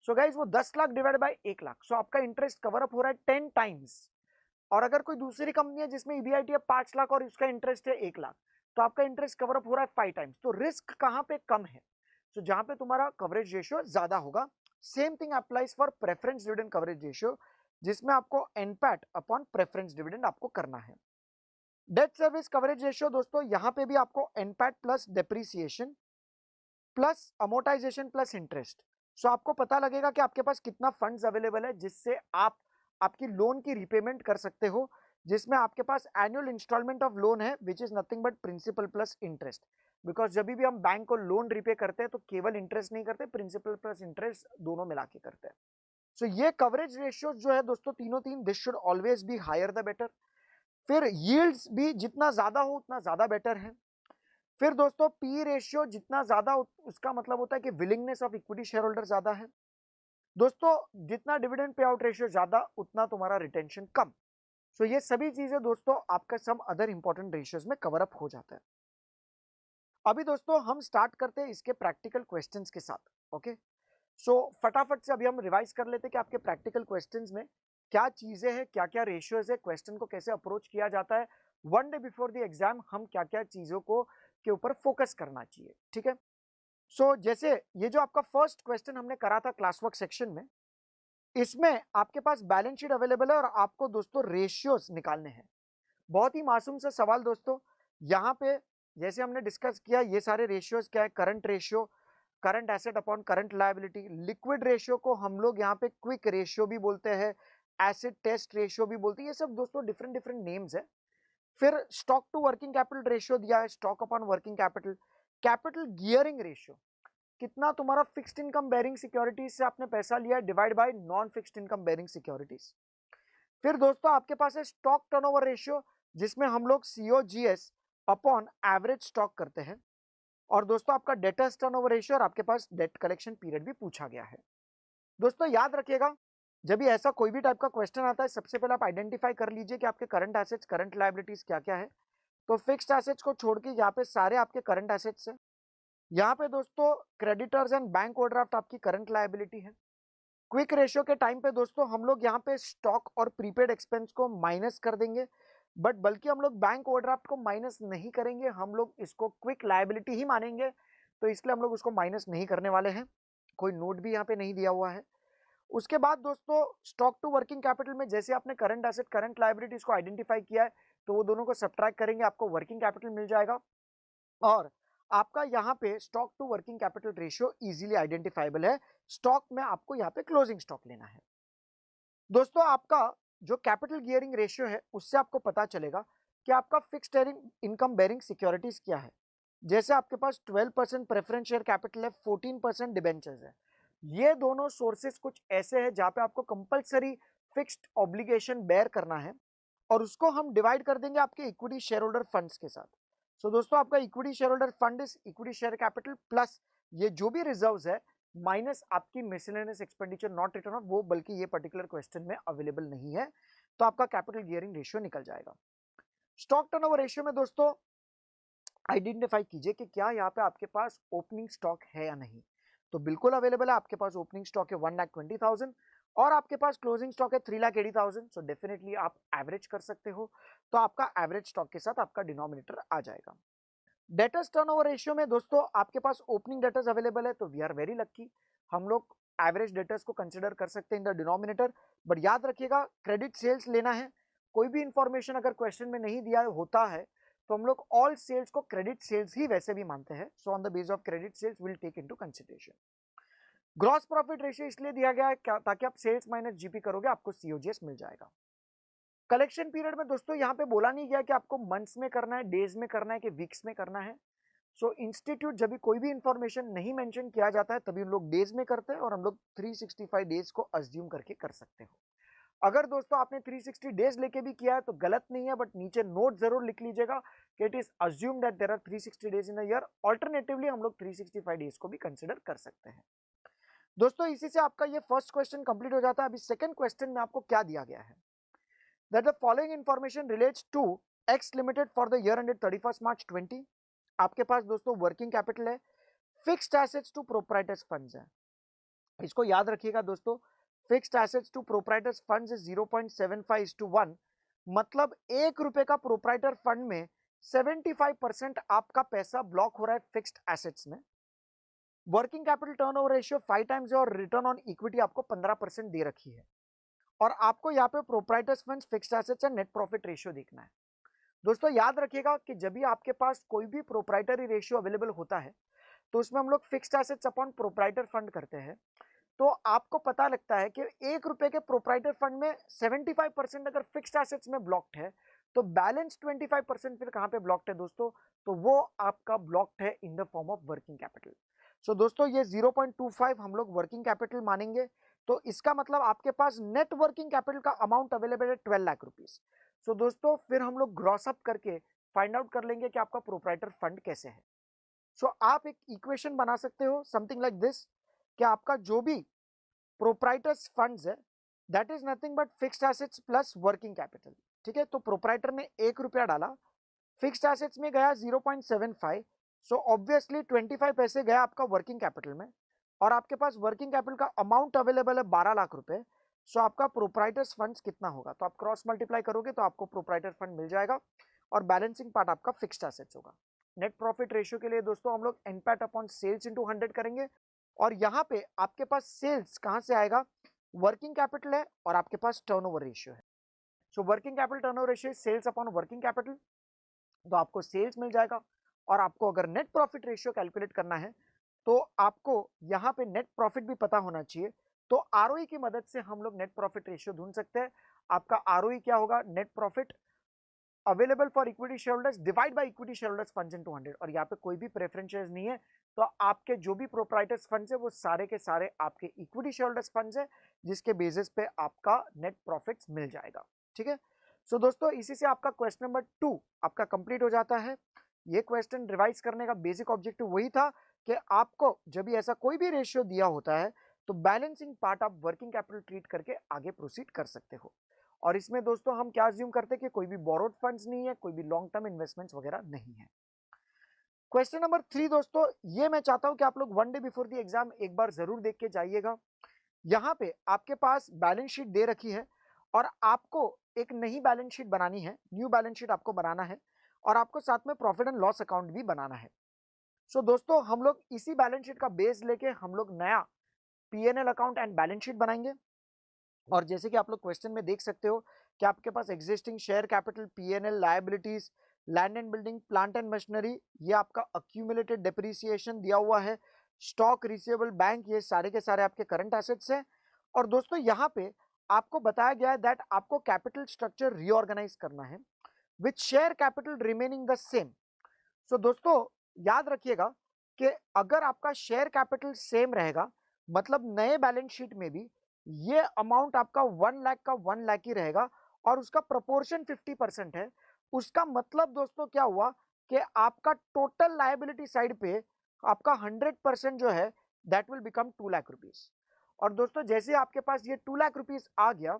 सो गाइज वो 10 लाख डिवाइड बाय 1 लाख, सो आपका इंटरेस्ट कवर अप हो रहा है 10 टाइम्स। और अगर कोई दूसरी कंपनी है जिसमें ईबीआईटी है 5 लाख और उसका इंटरेस्ट है 1 लाख, तो आपका इंटरेस्ट कवर अप हो रहा है 5 टाइम्स। तो रिस्क कहां पे कम है? तो जहां पे तुम्हारा कवरेज रेशियो ज्यादा होगा। Same thing applies for preference dividend coverage ratio, जिसमें आपको एनपैट अपॉन प्रेफरेंस डिविडेंड आपको करना है। डेट सर्विस कवरेज रेशियो दोस्तों, यहां पे भी आपको NPAT plus depreciation plus amortisation plus interest. So आपको पता लगेगा कि आपके पास कितना फंड्स अवेलेबल है जिससे आप आपकी लोन की रिपेमेंट कर सकते हो, जिसमें आपके पास एनुअल इंस्टॉलमेंट ऑफ लोन है which is nothing but principal plus interest. Because जब भी हम बैंक को लोन रिपे करते हैं तो केवल इंटरेस्ट नहीं करते, प्रिंसिपल प्लस इंटरेस्ट दोनों मिला के करते हैं। सो ये कवरेज रेशियो जो है दोस्तों तीनों तीन, this should always be higher the better. फिर यील्ड्स भी जितना ज्यादा हो उतना ज्यादा बेटर है। फिर दोस्तों पी रेशियो जितना ज्यादा उसका मतलब होता है कि willingness of equity share holder ज्यादा है। दोस्तों जितना डिविडेंड पे आउट रेशियो ज्यादा उतना तुम्हारा रिटेंशन कम। सो ये सभी चीजें दोस्तों आपका सम अदर इंपॉर्टेंट रेशियोज में कवर अप हो जाता है। अभी दोस्तों हम स्टार्ट करते हैं इसके प्रैक्टिकल क्वेश्चंस के साथ। ओके, सो फटाफट से अभी हम रिवाइज कर लेते हैं कि आपके प्रैक्टिकल क्वेश्चंस में क्या चीजें हैं, क्या क्या रेशियोज है, क्वेश्चन को कैसे अप्रोच किया जाता है, one day before the exam हम क्या क्या चीजों को के ऊपर फोकस करना चाहिए। ठीक है, सो जैसे ये जो आपका फर्स्ट क्वेश्चन हमने करा था क्लास वर्क सेक्शन में, इसमें आपके पास बैलेंस शीट अवेलेबल है और आपको दोस्तों रेशियोज निकालने हैं। बहुत ही मासूम सा सवाल दोस्तों। यहाँ पे जैसे हमने डिस्कस किया ये सारे रेशियोज क्या है, current ratio, current asset upon current liability, liquid ratio को हम लोग यहाँ पे क्विक रेशियो भी बोलते हैं, एसिड टेस्ट रेशियो भी बोलते हैं, ये सब दोस्तों डिफरेंट डिफरेंट नेम्स है। फिर stock to working capital ratio दिया है, stock upon working capital, capital gearing ratio, कितना तुम्हारा फिक्स्ड इनकम बेरिंग सिक्योरिटीज से आपने पैसा लिया है divide by non fixed income bearing securities. फिर दोस्तों आपके पास है स्टॉक टर्नओवर रेशियो, जिसमें हम लोग सीओजीएस अपॉन एवरेज स्टॉक करते हैं। और दोस्तों आपका डेटर्स टर्नओवर रेशियो और आपके पास डेट कलेक्शन पीरियड भी पूछा गया है। दोस्तों याद रखिएगा, जब भी ऐसा कोई भी टाइप का क्वेश्चन आता है सबसे पहले आप आइडेंटिफाई कर लीजिए कि आपके करंट एसेट्स करंट लायबिलिटीज क्या क्या है। तो फिक्स्ड एसेट्स को छोड़ के यहाँ पे सारे आपके करंट एसेट्स है। यहाँ पे दोस्तों क्रेडिटर्स एंड बैंक ओवरड्राफ्ट आपकी करंट लायबिलिटी है। क्विक रेशियो के टाइम पे दोस्तों हम लोग यहाँ पे स्टॉक और प्रीपेड एक्सपेंस को माइनस कर देंगे, बट बल्कि हम लोग बैंक ओवरड्राफ्ट को माइनस नहीं करेंगे, हम लोग इसको क्विक लायबिलिटी ही मानेंगे, तो इसलिए हम लोग उसको माइनस नहीं करने वाले हैं। कोई नोट भी यहाँ पे नहीं दिया हुआ है। उसके बाद दोस्तों स्टॉक टू वर्किंग कैपिटल में जैसे आपने करंट एसेट करंट लायबिलिटीज को आइडेंटिफाई किया है, तो वो दोनों को सब्ट्रैक्ट करेंगे, आपको वर्किंग कैपिटल मिल जाएगा। और आपका यहाँ पे stock to working capital ratio easily identifiable है। स्टॉक में आपको यहाँ पे क्लोजिंग स्टॉक लेना है। दोस्तों आपका जो कैपिटल गियरिंग रेशियो है उससे आपको पता चलेगा कि आपका फिक्स्ड इनकम बेरिंग सिक्योरिटीज क्या है। जैसे आपके पास 12% प्रेफरेंस शेयर कैपिटल है, 14% डिबेंचर्स है। ये दोनों सोर्सेस कुछ ऐसे हैं जहां पे आपको कंपलसरी फिक्स्ड ऑब्लिगेशन बेयर करना है और उसको हम डिवाइड कर देंगे आपके इक्विटी शेयर होल्डर फंड्स के साथ। सो दोस्तों आपका equity share holder fund is equity share capital plus ये जो भी रिजर्व्स है माइनस आपकी miscellaneous expenditure not return of, वो बल्कि ये पर्टिकुलर क्वेश्चन में अवेलेबल नहीं है, तो आपका कैपिटल गियरिंग रेशियो निकल जाएगा। स्टॉक टर्नओवर रेशियो में दोस्तों आइडेंटिफाई कीजिए कि क्या यहाँ पे आपके पास ओपनिंग स्टॉक है या नहीं। तो बिल्कुल अवेलेबल है, आपके पास ओपनिंग स्टॉक है 1,20,000 और आपके पास क्लोजिंग स्टॉक है 3,80,000। सो डेफिनेटली आप एवरेज कर सकते हो, तो आपका एवरेज स्टॉक के साथ आपका डिनोमिनेटर आ जाएगा। डेटर्स टर्नओवर रेशियो में दोस्तों आपके पास ओपनिंग डेटर्स अवेलेबल है, तो वी आर वेरी लक्की, हम लोग एवरेज डेटर्स को कंसिडर कर सकते हैं इन द डिनोमिनेटर। बट याद रखिएगा क्रेडिट सेल्स लेना है, कोई भी इंफॉर्मेशन अगर क्वेश्चन में नहीं दिया होता है तो हम लोग ऑल सेल्स को क्रेडिट सेल्स ही वैसे भी मानते हैं। So on the base of credit sales will take into consideration. Gross profit ratio इसलिए दिया गया है ताकि आप सेल्स माइनस जीपी करोगे आपको सीओजीएस मिल जाएगा। कलेक्शन पीरियड में दोस्तों यहाँ पे बोला नहीं गया कि आपको मंथ्स में करना है, डेज में करना है कि वीक्स में करना है। सो इंस्टीट्यूट जब भी कोई भी इंफॉर्मेशन नहीं मेंशन किया जाता है तभी हम लोग डेज में करते हैं और हम लोग 365 डेज को अज्यूम करके कर सकते हो। अगर दोस्तों आपने 360 डेज लेके भी किया है तो गलत नहीं है, बट नीचे नोट जरूर लिख लीजिएगा कि it is assume that there are 360 days in a year. Alternatively हम लोग 365 डेज को भी कंसिडर कर सकते हैं। दोस्तों इसी से आपका ये फर्स्ट क्वेश्चन कंप्लीट हो जाता है। अभी सेकंड क्वेश्चन में आपको क्या दिया गया है, that the following information relates to X limited for the year ended 31 March 20। आपके पास दोस्तों वर्किंग कैपिटल है, fixed assets to proprietors funds है, इसको याद रखिएगा दोस्तों, fixed assets to proprietors funds is 0.75:1, मतलब 1 रुपए का प्रोप्राइटर फंड में 75% आपका पैसा ब्लॉक हो रहा है फिक्स्ड एसेट्स में। Working capital turnover ratio 5 times और रिटर्न ऑन इक्विटी आपको 15% दे रखी है। और आपको यहाँ पे proprietors funds, fixed assets and net profit ratio देखना है। दोस्तों याद रखिएगा कि जब भी आपके पास कोई भी प्रोप्राइटरी रेशियो अवेलेबल होता है तो उसमें हम लोग fixed assets upon proprietor fund करते हैं। तो आपको पता लगता है कि 1 रुपए के प्रोप्राइटर फंड में 75% अगर फिक्स्ड एसेट्स में ब्लॉक्ड है तो बैलेंस 25% फिर कहां पे ब्लॉक्ड है दोस्तों, तो वो आपका ब्लॉक्ड है in the form of working capital. So दोस्तों ये 0.25 हम लोग वर्किंग कैपिटल मानेंगे। तो इसका मतलब आपके पास नेट वर्किंग कैपिटल का अमाउंट अवेलेबल है 12 लाख रुपीज। सो दोस्तों फिर हम लोग ग्रॉस अप करके फाइंड आउट कर लेंगे कि आपका प्रोप्राइटर फंड कैसे है। सो आप एक इक्वेशन बना सकते हो समथिंग लाइक दिस, कि आपका जो भी प्रोप्राइटर्स फंड्स है that is nothing but fixed assets plus working capital. ठीक है, तो प्रोप्राइटर ने 1 रुपया डाला, फिक्स्ड एसेट्स में गया 0.75, सो ऑब्वियसली 25 पैसे गया आपका वर्किंग कैपिटल में, और आपके पास वर्किंग कैपिटल का अमाउंट अवेलेबल है 12 लाख रुपए। सो आपका प्रोप्राइटर्स फंड्स कितना होगा, तो आप क्रॉस मल्टीप्लाई करोगे तो आपको प्रोप्राइटर फंड मिल जाएगा और बैलेंसिंग पार्ट आपका फिक्स्ड एसेट्स होगा। नेट प्रॉफिट रेशियो के लिए दोस्तों हम लोग एनपैट अपॉन सेल्स इंटू 100 करेंगे, और यहाँ पे आपके पास सेल्स कहां से आएगा, वर्किंग कैपिटल है और आपके पास टर्नओवर रेशियो है। So working capital turnover ratio sales upon working capital, तो आपको सेल्स मिल जाएगा। और आपको अगर नेट प्रॉफिट रेशियो कैलकुलेट करना है तो आपको यहाँ पे नेट प्रॉफिट भी पता होना चाहिए। तो आरओई की मदद से हम लोग नेट प्रॉफिट रेशियो ढूंढ सकते हैं। आपका आरओई क्या होगा, net profit available for equity shareholders divide by equity shareholders funds into 100, और यहाँ पे कोई भी प्रेफरेंसेस नहीं है। तो आपके जो भी प्रोप्राइटर्स फंड्स है वो सारे के सारे आपके इक्विटी शेयरहोल्डर्स फंड्स है, जिसके बेसिस पे आपका नेट प्रॉफिट्स मिल जाएगा। ठीक है, सो दोस्तों इसी से आपका क्वेश्चन नंबर 2 आपका कंप्लीट हो जाता है। ये क्वेश्चन रिवाइज करने का बेसिक ऑब्जेक्टिव वही था कि आपको जब भी ऐसा कोई भी रेशियो दिया होता है तो बैलेंसिंग पार्ट आप वर्किंग कैपिटल ट्रीट करके आगे प्रोसीड कर सकते हो। और इसमें दोस्तों हम क्या अज्यूम करते हैं कि कोई भी बोरोड फंड्स नहीं है, कोई भी लॉन्ग टर्म इन्वेस्टमेंट्स वगैरह नहीं है। क्वेश्चन नंबर 3 दोस्तों, ये मैं चाहता हूं कि आप लोग 1 डे बिफोर द एग्जाम एक बार जरूर देख के जाइएगा। यहाँ पे आपके पास बैलेंस शीट दे रखी है और आपको एक नई बैलेंस शीट बनानी है, न्यू बैलेंस शीट आपको बनाना है, और आपको साथ में प्रॉफिट एंड लॉस अकाउंट भी बनाना है। सो दोस्तों हम लोग इसी बैलेंस शीट का बेस लेके हम लोग नया PNL account and balance sheet बनाएंगे। और जैसे कि आप लोग क्वेश्चन में देख सकते हो कि आपके पास existing share capital, PNL, liabilities, land and building, plant and machinery, ये आपका अक्यूमुलेटेड डेप्रिसिएशन दिया हुआ है, स्टॉक, रिसीवेबल, बैंक, ये सारे के सारे आपके करंट एसेट्स हैं। और दोस्तों यहाँ पे आपको बताया गया है दैट आपको कैपिटल स्ट्रक्चर रीऑर्गेनाइज करना है with share capital remaining the same. So दोस्तों याद रखिएगा कि अगर आपका शेयर कैपिटल सेम रहेगा मतलब नए बैलेंस शीट में भी ये अमाउंट आपका 1 लाख का 1 लाख ही रहेगा और उसका प्रोपोर्शन 50% है। उसका मतलब दोस्तों क्या हुआ कि आपका टोटल लायबिलिटी साइड पे आपका 100% जो है that will become 2 lakh rupees. और दोस्तों जैसे आपके पास ये 2 लाख रुपीज आ गया,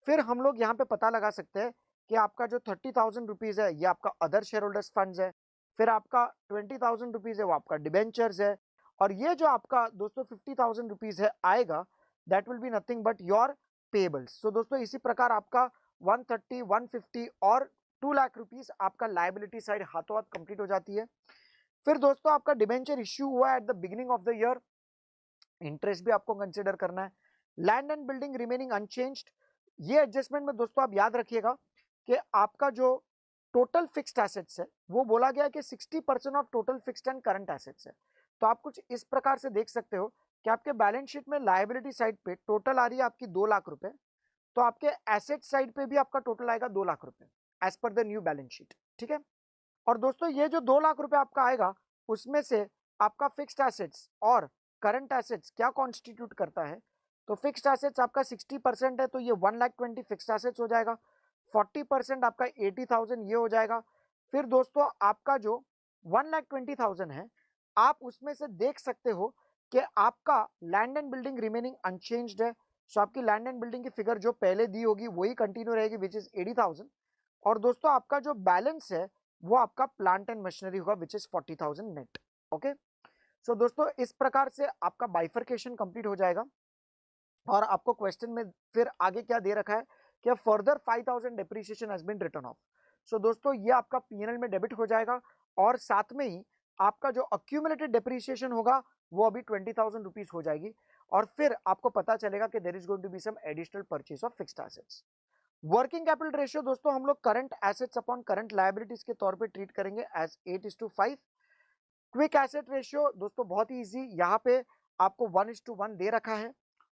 फिर हम लोग यहाँ पे पता लगा सकते हैं कि आपका जो 30,000 रुपीज है ये आपका अदर शेयर होल्डर्स फंड है, फिर आपका 20,000 रुपीज है वो आपका डिबेंचर्स है, और ये जो आपका दोस्तों 50,000 रुपीज है आएगा that will be nothing but your payables. So दोस्तों इसी प्रकार आपका 130, 150 और 2 लाख रुपीज आपका लायबिलिटी साइड हाथों हाथ कंप्लीट हो जाती है। फिर दोस्तों आपका डिबेंचर इश्यू हुआ at the beginning of the year, interest भी आपको कंसिडर करना है। Land and building remaining unchanged, ये एडजस्टमेंट में दोस्तों आप याद रखिएगा कि आपका जो टोटल फिक्स्ड एसेट्स है वो बोला गया कि 60% of total fixed and current assets है। तो आप कुछ इस प्रकार से देख सकते हो कि आपके बैलेंस शीट में लायबिलिटी साइड पे टोटल आ रही है आपकी 2 लाख रुपए, तो आपके एसेट साइड पे भी आपका टोटल आएगा 2 लाख रुपए as per the new balance sheet. ठीक है, और दोस्तों ये जो 2 लाख रुपए आपका आएगा उसमें से आपका फिक्स्ड एसेट्स और करंट एसेट्स क्या कॉन्स्टिट्यूट करता है, तो फिक्स्ड एसेट्स आपका 60% है तो ये 1,20,000 फिक्स्ड एसेट्स हो जाएगा, 40% आपका 80,000 ये हो जाएगा। फिर दोस्तों आपका जो 1,20,000 है आप उसमें से देख सकते हो कि आपका land and building remaining unchanged है। सो आपकी लैंड एंड बिल्डिंग की फिगर जो पहले दी होगी वही कंटिन्यू रहेगी विच इज 80,000। और दोस्तों आपका जो बैलेंस है वो आपका प्लांट एंड मशीनरी होगा विच इज 40,000 नेट। ओके, सो दोस्तों इस प्रकार से आपका बाइफर्केशन कंप्लीट हो जाएगा। और आपको क्वेश्चन में फिर आगे क्या दे रखा है कि further 5000 depreciation has been written off. So दोस्तों ये आपका पीएनएल में डेबिट हो जाएगा और साथ में ही आपका जो अक्यूमुलेटेड डेप्रिसिएशन होगा वो अभी 20,000 रुपीज हो जाएगी और फिर आपको पता चलेगा कि there is going to be some additional purchase of fixed assets. Working capital ratio दोस्तों हम लोग current assets upon current liabilities के तौर पे ट्रीट करेंगे एज 8:5। क्विक एसेट रेशियो दोस्तों बहुत ही इजी, यहाँ पे आपको 1:1 दे रखा है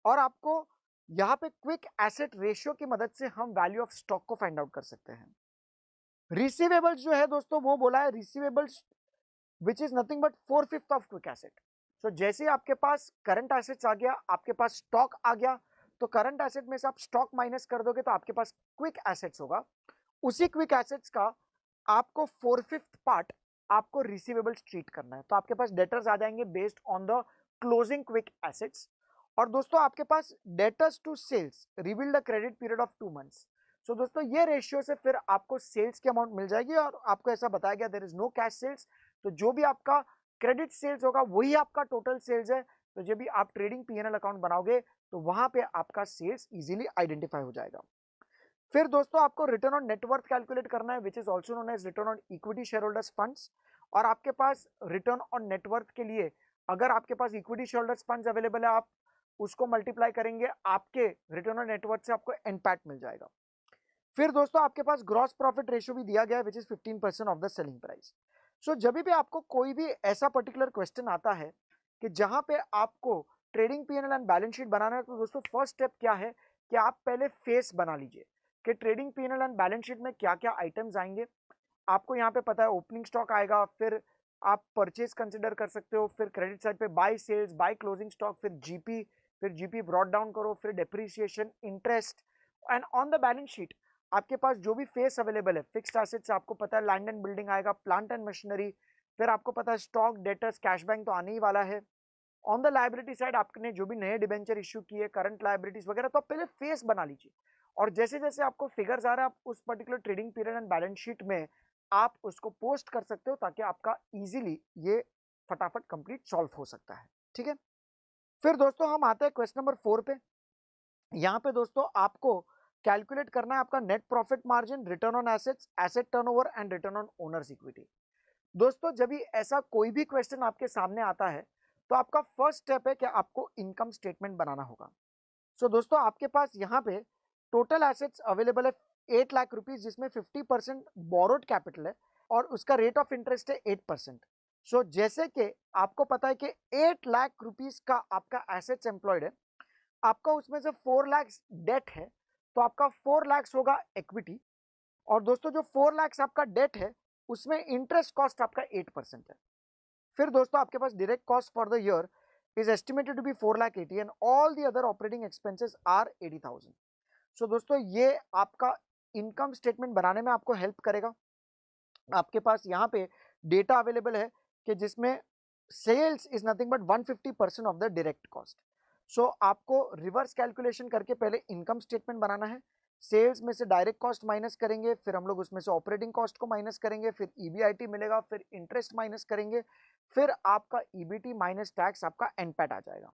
और आपको यहाँ पे क्विक एसेट रेशियो की मदद से हम वैल्यू ऑफ स्टॉक को फाइंड आउट कर सकते हैं। रिसीवेबल्स जो है दोस्तों वो बोला है receivables which is nothing but 4/5 of quick asset. So जैसे आपके पास करंट एसेट्स आ गया, आपके पास स्टॉक आ गया, तो करंट एसेट में से आप स्टॉक माइनस कर दोगे तो आपके पास क्विक एसेट्स होगा। उसी क्विक एसेट्स का आपको 4/5 पार्ट आपको रिसीवेबल्स ट्रीट करना है, तो आपके पास डेटर्स आ जाएंगे based on the closing quick assets. और दोस्तों आपके पास debtors to sales reveal the credit period of 2 months. So दोस्तों ये रेशियो से फिर आपको सेल्स की अमाउंट मिल जाएगी और आपको ऐसा बताया गया there is no cash sales, तो जो भी आपका क्रेडिट सेल्स होगा वही आपका टोटल सेल्स है। तो जब भी आप ट्रेडिंग पीएनएल अकाउंट बनाओगे तो वहां पे आपका सेल्स इजीली आइडेंटिफाई हो जाएगा। फिर दोस्तों आपको रिटर्न ऑन नेटवर्थ कैलकुलेट करना है which is also known as return on equity share holders funds. और आपके पास रिटर्न ऑन नेटवर्थ के लिए अगर आपके पास equity share holders funds available है, आप उसको मल्टीप्लाई करेंगे, आपके रिटर्न ऑन नेटवर्थ से आपको एनपैट मिल जाएगा। फिर दोस्तों आपके पास ग्रॉस प्रॉफिट रेशियो भी दिया गया है which is 15% of the selling price. So जब भी आपको कोई भी ऐसा पर्टिकुलर क्वेश्चन आता है कि जहां पे आपको trading PNL and balance sheet बनाना है, तो दोस्तों फर्स्ट स्टेप क्या है कि आप पहले फेस बना लीजिए कि trading PNL and balance sheet में क्या क्या आइटम्स आएंगे। आपको यहाँ पे पता है ओपनिंग स्टॉक आएगा, फिर आप परचेज कंसिडर कर सकते हो, फिर क्रेडिट साइड पे by sales, by closing stock, फिर जीपी ब्रॉट डाउन करो, फिर depreciation, interest and on the balance sheet आपके पास जो भी फेस अवेलेबल है फिक्स्ड एसेट्स आपको पता है लैंड एंड बिल्डिंग आएगा, प्लांट एंड मशीनरी, फिर आपको पता है स्टॉक, डेटर्स, कैश बैंक तो आने ही वाला है। ऑन द लायबिलिटी साइड आपने जो भी नए डिबेंचर इश्यू किए, करंट लायबिलिटीज वगैरह, तो आप पहले फेस बना लीजिए और जैसे जैसे आपको फिगर्स आ रहा है आप उस particular trading period and balance sheet में आप उसको पोस्ट कर सकते हो ताकि आपका इजीली ये फटाफट कंप्लीट सॉल्व हो सकता है। ठीक है, फिर दोस्तों हम आते हैं क्वेश्चन नंबर 4 पे। यहाँ पे दोस्तों आपको कैलकुलेट करना है आपका net profit margin, return on assets, asset turnover and return on owners equity. दोस्तों जब भी ऐसा कोई भी क्वेश्चन आपके सामने आता है तो आपका फर्स्ट स्टेप है कि आपको इनकम स्टेटमेंट बनाना होगा। सो दोस्तों आपके पास यहाँ पे टोटल एसेट्स अवेलेबल है 8 लाख रुपीज, जिसमें 50% बोरोड कैपिटल है और उसका रेट ऑफ इंटरेस्ट है 8%। सो जैसे कि आपको पता है कि 8 लाख रुपीज का आपका एसेट्स एम्प्लॉयड है, आपका उसमें से 4 लाख डेट है, तो आपका 4 लाख होगा इक्विटी। और दोस्तों जो 4 लाख आपका डेट है उसमें इंटरेस्ट कॉस्ट आपका 8% है। फिर दोस्तों आपके पास direct cost for the year is estimated to be 4,80,000 and all the other operating expenses are 80,000। सो दोस्तों ये आपका इनकम स्टेटमेंट बनाने में आपको हेल्प करेगा। आपके पास यहाँ पे डेटा अवेलेबल है कि जिसमें sales is nothing but 150% of the direct cost. So आपको रिवर्स कैलकुलेशन करके पहले इनकम स्टेटमेंट बनाना है, सेल्स में से डायरेक्ट कॉस्ट माइनस करेंगे, फिर हम लोग उसमें से ऑपरेटिंग कॉस्ट को माइनस करेंगे, फिर ईबीआईटी मिलेगा, फिर इंटरेस्ट माइनस करेंगे, फिर आपका ईबीटी माइनस टैक्स आपका एनपैट आ जाएगा।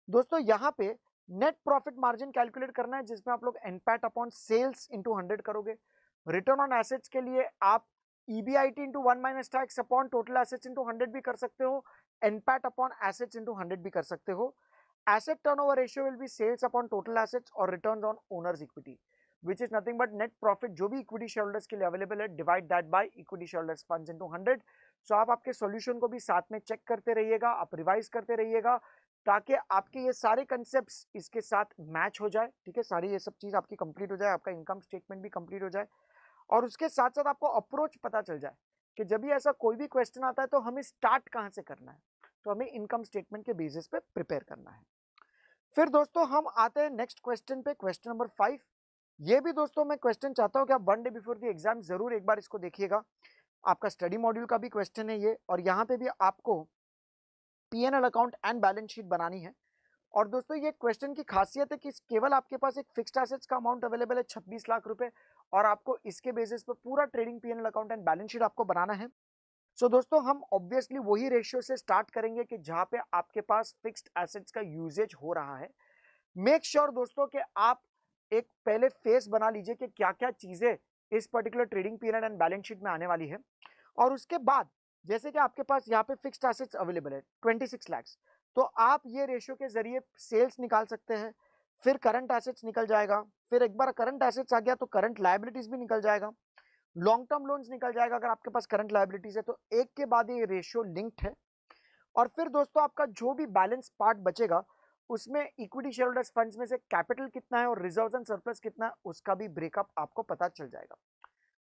दोस्तों यहाँ पे नेट प्रॉफिट मार्जिन कैलकुलेट करना है जिसमें आप लोग एनपैट अपॉन सेल्स इंटू 100 करोगे। रिटर्न ऑन एसेट्स के लिए आप EBIT into 1 minus tax upon total assets into 100 भी कर सकते हो, एनपैट अपॉन एसेट्स इंटू 100 भी कर सकते हो। Asset turnover ratio will be sales upon total assets और returns on owners equity which is nothing but net profit जो भी इक्विटी शेयर होल्डर्स के लिए अवेलेबल है divide that by equity share holders funds into 100। So आप आपके solution को भी साथ में चेक करते रहिएगा, आप रिवाइज करते रहिएगा ताकि आपके ये सारे कंसेप्ट्स इसके साथ मैच हो जाए। ठीक है, सारी ये सब चीज आपकी कंप्लीट हो जाए, आपका इनकम स्टेटमेंट भी कंप्लीट हो जाए और उसके साथ साथ आपको अप्रोच पता चल जाए कि जब भी ऐसा कोई भी क्वेश्चन आता है तो हमें स्टार्ट कहाँ से करना है, तो हमें इनकम स्टेटमेंट के बेसिस पे प्रिपेयर करना है। फिर दोस्तों हम आते हैं नेक्स्ट क्वेश्चन पे, क्वेश्चन नंबर 5। ये भी दोस्तों मैं क्वेश्चन चाहता हूँ कि आप 1 डे बिफोर द एग्जाम जरूर एक बार इसको देखिएगा। आपका स्टडी मॉड्यूल का भी क्वेश्चन है ये और यहाँ पे भी आपको PNL account and balance sheet बनानी है। और दोस्तों ये क्वेश्चन की खासियत है कि केवल आपके पास एक फिक्स्ड एसेट्स का अमाउंट अवेलेबल है 26 लाख रुपए और आपको इसके बेसिस पर पूरा trading PNL account and balance sheet आपको बनाना है। सो दोस्तों हम ऑब्वियसली वही रेशियो से स्टार्ट करेंगे कि जहां पे आपके पास फिक्स्ड एसेट्स का यूजेज हो रहा है। मेक श्योर दोस्तों कि आप एक पहले फेस बना लीजिए कि क्या क्या चीजें इस particular trading period and balance sheet में आने वाली है। और उसके बाद जैसे कि आपके पास यहाँ पे फिक्स्ड एसेट्स अवेलेबल है 26 लाख, तो आप ये रेशियो के जरिए सेल्स निकाल सकते हैं, फिर करंट एसेट्स निकल जाएगा, फिर एक बार करंट एसेट्स आ गया तो करंट लायबिलिटीज भी निकल जाएगा, लॉन्ग टर्म लोन्स निकल जाएगा अगर आपके पास करंट लायबिलिटीज है, तो एक के बाद ये रेशियो लिंक्ड है। और फिर दोस्तों आपका जो भी बैलेंस पार्ट बचेगा उसमें इक्विटी शेयर होल्डर्स फंड्स में से कैपिटल कितना है और रिजर्व्स एंड सरप्लस कितना है उसका भी ब्रेकअप आपको पता चल जाएगा।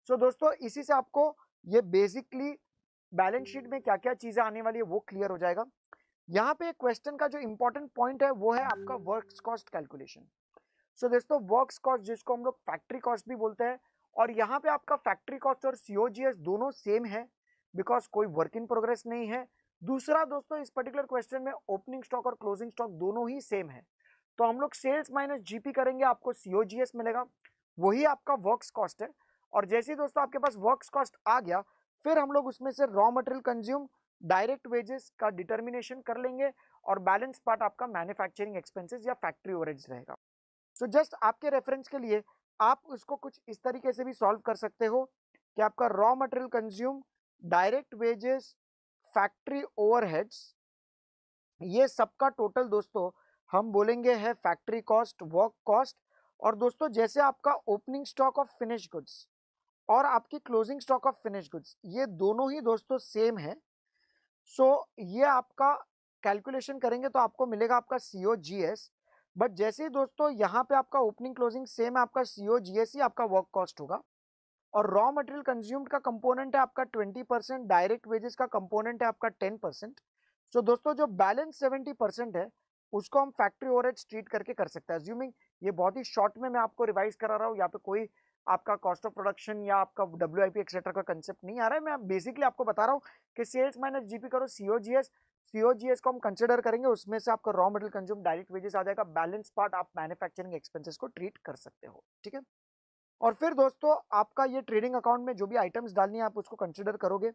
सो दोस्तों इसी से आपको ये बेसिकली बैलेंस शीट में क्या क्या चीजें आने वाली है वो क्लियर हो जाएगा। यहाँ पे क्वेश्चन का जो इंपॉर्टेंट पॉइंट है वो है आपका वर्क्स कॉस्ट कैलकुलेशन। सो दोस्तों वर्क्स कॉस्ट जिसको हम लोग फैक्ट्री कॉस्ट भी बोलते हैं, और यहाँ पे आपका फैक्ट्री कॉस्ट और सीओजीएस दोनों सेम है बिकॉज कोई वर्क इन प्रोग्रेस नहीं है। दूसरा दोस्तों इस पर्टिकुलर क्वेश्चन में ओपनिंग स्टॉक और क्लोजिंग स्टॉक दोनों ही सेम है, तो हम लोग सेल्स माइनस जीपी करेंगे आपको सीओजीएस मिलेगा, वही आपका वर्क्स कॉस्ट है। और जैसे ही दोस्तों आपके पास वर्क्स कॉस्ट आ गया फिर हम लोग उसमें से raw material consume direct wages का डिटर्मिनेशन कर लेंगे और बैलेंस पार्ट आपका मैन्युफैक्चरिंग एक्सपेंसेस या फैक्ट्री ओवरहेड्स रहेगा। सो जस्ट आपके रेफरेंस के लिए आप उसको कुछ इस तरीके से भी सॉल्व कर सकते हो कि आपका raw material consume, direct wages, factory overheads, ये सबका टोटल दोस्तों हम बोलेंगे है फैक्ट्री कॉस्ट, वर्क कॉस्ट। और दोस्तों जैसे आपका opening stock of finish goods और आपकी closing stock of finish goods ये दोनों ही दोस्तों सेम है, सो ये आपका कैलकुलेशन करेंगे तो आपको मिलेगा आपका सीओजीएस। बट जैसे ही दोस्तों यहाँ पे आपका ओपनिंग क्लोजिंग सेम है, आपका सीओजीएस ही आपका वर्क कॉस्ट होगा। और रॉ मटेरियल कंज्यूम्ड का कंपोनेंट है आपका 20%, डायरेक्ट वेजेस का कंपोनेंट है आपका 10%। सो दोस्तों जो बैलेंस 70% है उसको हम फैक्ट्री ओवरहेड्स ट्रीट करके कर सकते हैं। अज्यूमिंग ये बहुत ही शॉर्ट में मैं आपको रिवाइज करा रहा हूँ, यहाँ पे कोई आपका कॉस्ट ऑफ प्रोडक्शन या आपका डब्ल्यूआईपी एक्सेट्रा का कंसेप्ट नहीं आ रहा है, मैं बेसिकली आपको बता रहा हूँ कि सेल्स माइनस जीपी करो सीओजीएस, सीओजीएस को हम कंसिडर करेंगे, उसमें से आपका raw material consume direct wages आ जाएगा, बैलेंस पार्ट आप मैन्युफैक्चरिंग एक्सपेंसेस को ट्रीट कर सकते हो, ठीक है। और फिर दोस्तों आपका ये ट्रेडिंग अकाउंट में जो भी आइटम्स डालनी है आप उसको कंसिडर करोगे।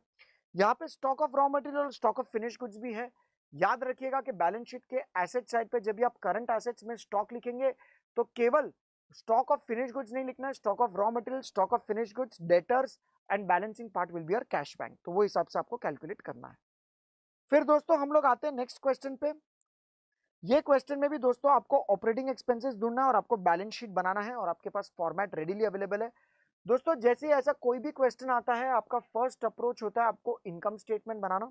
यहाँ पे स्टॉक ऑफ रॉ मटेरियल और स्टॉक ऑफ फिनिश गुड्स भी है। याद रखिएगा कि बैलेंस शीट के एसेट साइड पे जब भी आप करंट एसेट्स में स्टॉक लिखेंगे तो केवल स्टॉक ऑफ फिनिश गुड्स नहीं लिखना है, stock of raw material, stock of finish goods, debtors and balancing part will be your cash bank, तो वो हिसाब से आपको कैलकुलेट करना है। फिर दोस्तों हम लोग आते हैं नेक्स्ट क्वेश्चन पे। ये क्वेश्चन में भी दोस्तों आपको ऑपरेटिंग एक्सपेंसेस ढूंढना है और आपको बैलेंस शीट बनाना है और आपके पास फॉर्मेट रेडीली अवेलेबल है। दोस्तों जैसे ही ऐसा कोई भी क्वेश्चन आता है आपका फर्स्ट अप्रोच होता है आपको इनकम स्टेटमेंट बनाना।